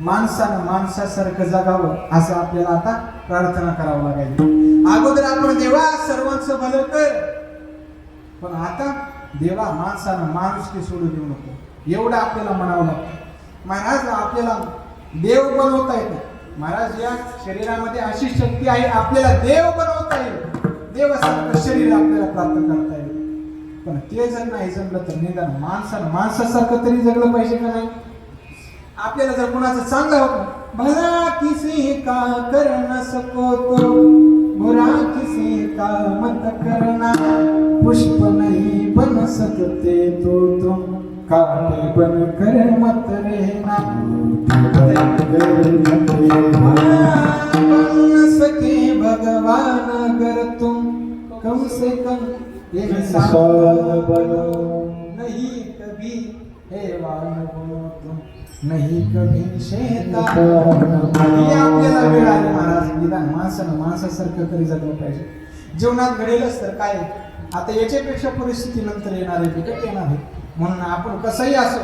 A: माणसानं माणसासारखं जगावं असं आपल्याला आता प्रार्थना करावं लागेल. अगोदर आपण देवा सर्वांचं भलं कर, पण आता देवा माणसानं माणुसकी सोडू देऊ नको एवढं आपल्याला म्हणावं लागतं. महाराज, आपल्याला देव बनवता येतं. महाराज, या शरीरामध्ये अशी शक्ती आहे, आपल्याला देव बनवता येईल. देवासारखं शरीर आपल्याला प्राप्त करता येईल. पण ते जर नाही जगलं तर निदान माणसानं माणसासारखं तरी जगलं पाहिजे का नाही. आपल्याला जर कोणाचं चांगलं होतं, भला किसी का कर न सको तो बुरा किसी का मत करना, पुष्प नहीं बन सकते तो तुम काटे बन कर मत रहना. बन सके भगवान अगर तुम कम से कम इंसान बनो, नहीं कभी हैवान बनो तुम, नहीं कभी शैतान. आपल्याला वेळ आली महाराज, निदान माणसानं माणसासारखं तरी जगलं पाहिजे. जीवनात घडेलच तर काय, आता याच्यापेक्षा परिस्थिती नंतर येणार आहे, बिकट येणार आहे. म्हणून आपण कसंही असो,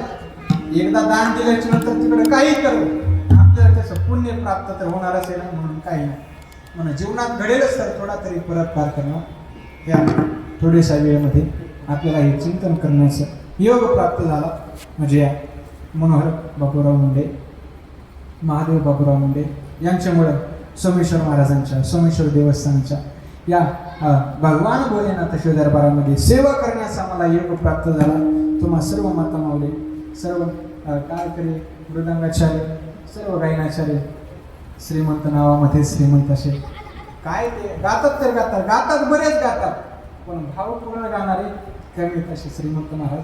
A: एकदा दान दिल्याच्या नंतर तिकडे काही करू, आपल्याला त्याचं पुण्य प्राप्त तर होणार असेल ना, म्हणून काही नाही. म्हणून जीवनात घडेलच तर थोडा तरी परतकार करणं, या थोड्याशा वेळेमध्ये आपल्याला हे चिंतन करण्याचं योग प्राप्त झाला. म्हणजे या मनोहर बापूराव मुंडे, महादेव बापूराव मुंडे यांच्यामुळं सोमेश्वर महाराजांच्या, सोमेश्वर देवस्थानच्या या भगवान भोलेनाथाच्या दरबारामध्ये सेवा करण्याचा मला योग प्राप्त झाला. तुम्हा सर्व माता माऊले, सर्व कार्यकरी, मृदंगाचार्य, सर्व गायनाचार्य, श्रीमंत नावामध्ये श्रीमंत असे काय ते गातात तर गातात बरेच गातात, पण भावपूर्ण गाणारे कमी असे श्रीमंत महाराज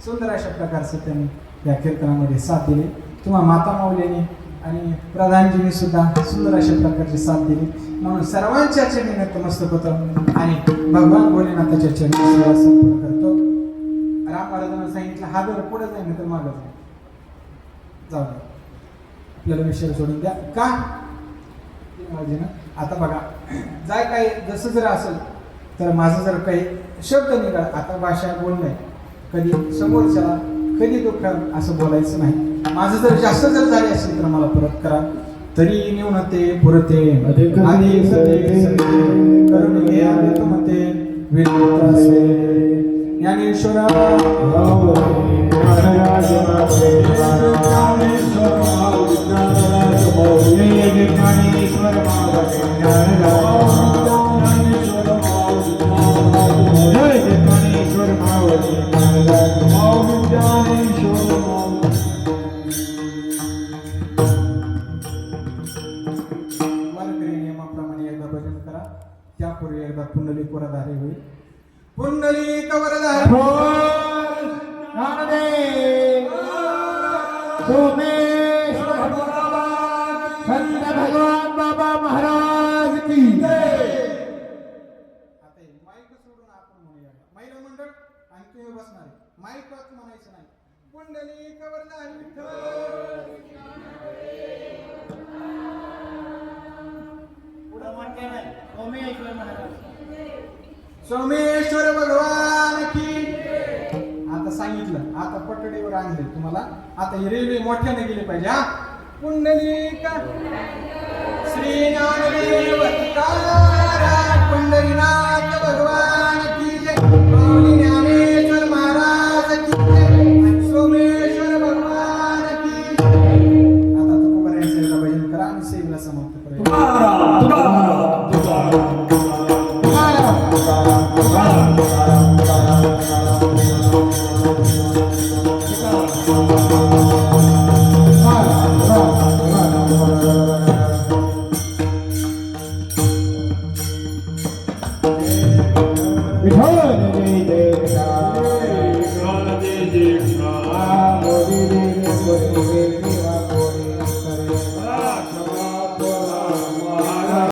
A: सुंदर अशा प्रकारचं त्यांनी या कीर्तनामध्ये साथ दिली. तुम्हा माता माऊलीने आणि प्रधानजींनी सुद्धा सुंदर अशा प्रकारची साथ दिली. म्हणून सर्वांच्या चरणी नतमस्तक होतो आणि भगवान भोलेनाथाच्या चरणी सेवा संपूर्ण करतो. राम महाराजांना सांगितलं, हा जर पुढे जाईल तर मागं जाईल, जाऊ द्या, आपल्याला विषय सोडून द्या. का आता बघा, जाय काही जसं जर असेल तर माझं जर काही शब्द निघाला, आता भाषा बोलणं कधी समोरच्याला कधी दुःखाल असं बोलायचं नाही. माझं जर जास्त जर झाले असेल तर मला परत करा. तरी न्यूनते पुरते आधी करून ज्ञानेश्वरा
C: माऊली ज्ञानेश्वर माऊली.
A: वारकरी नियमाप्रमाणे एकदा भजन करा. त्यापूर्वी एकदा पुंडलिक वरधारी होईल. पुंडलिक वरधारी
C: थोर ज्ञानदेव सोमेश्वर भगवान संत भगवान बाबा महाराज की
A: आता हे माईक सोडून आपण म्हणूया. महिला मंडळ आणि तुम्ही बसणार आहे. माईकच म्हणायचं नाही. पुंडलिक वरधारी विठ्ठल. सोमेश्वर भगवान की. आता सांगितलं, आता पटडीवर आणले तुम्हाला. आता ही रेल्वे मोठ्याने गेली पाहिजे. हा पुंडलिक श्री ज्ञानदेव तुकाराम पंढरीनाथ भगवान की जय. माऊली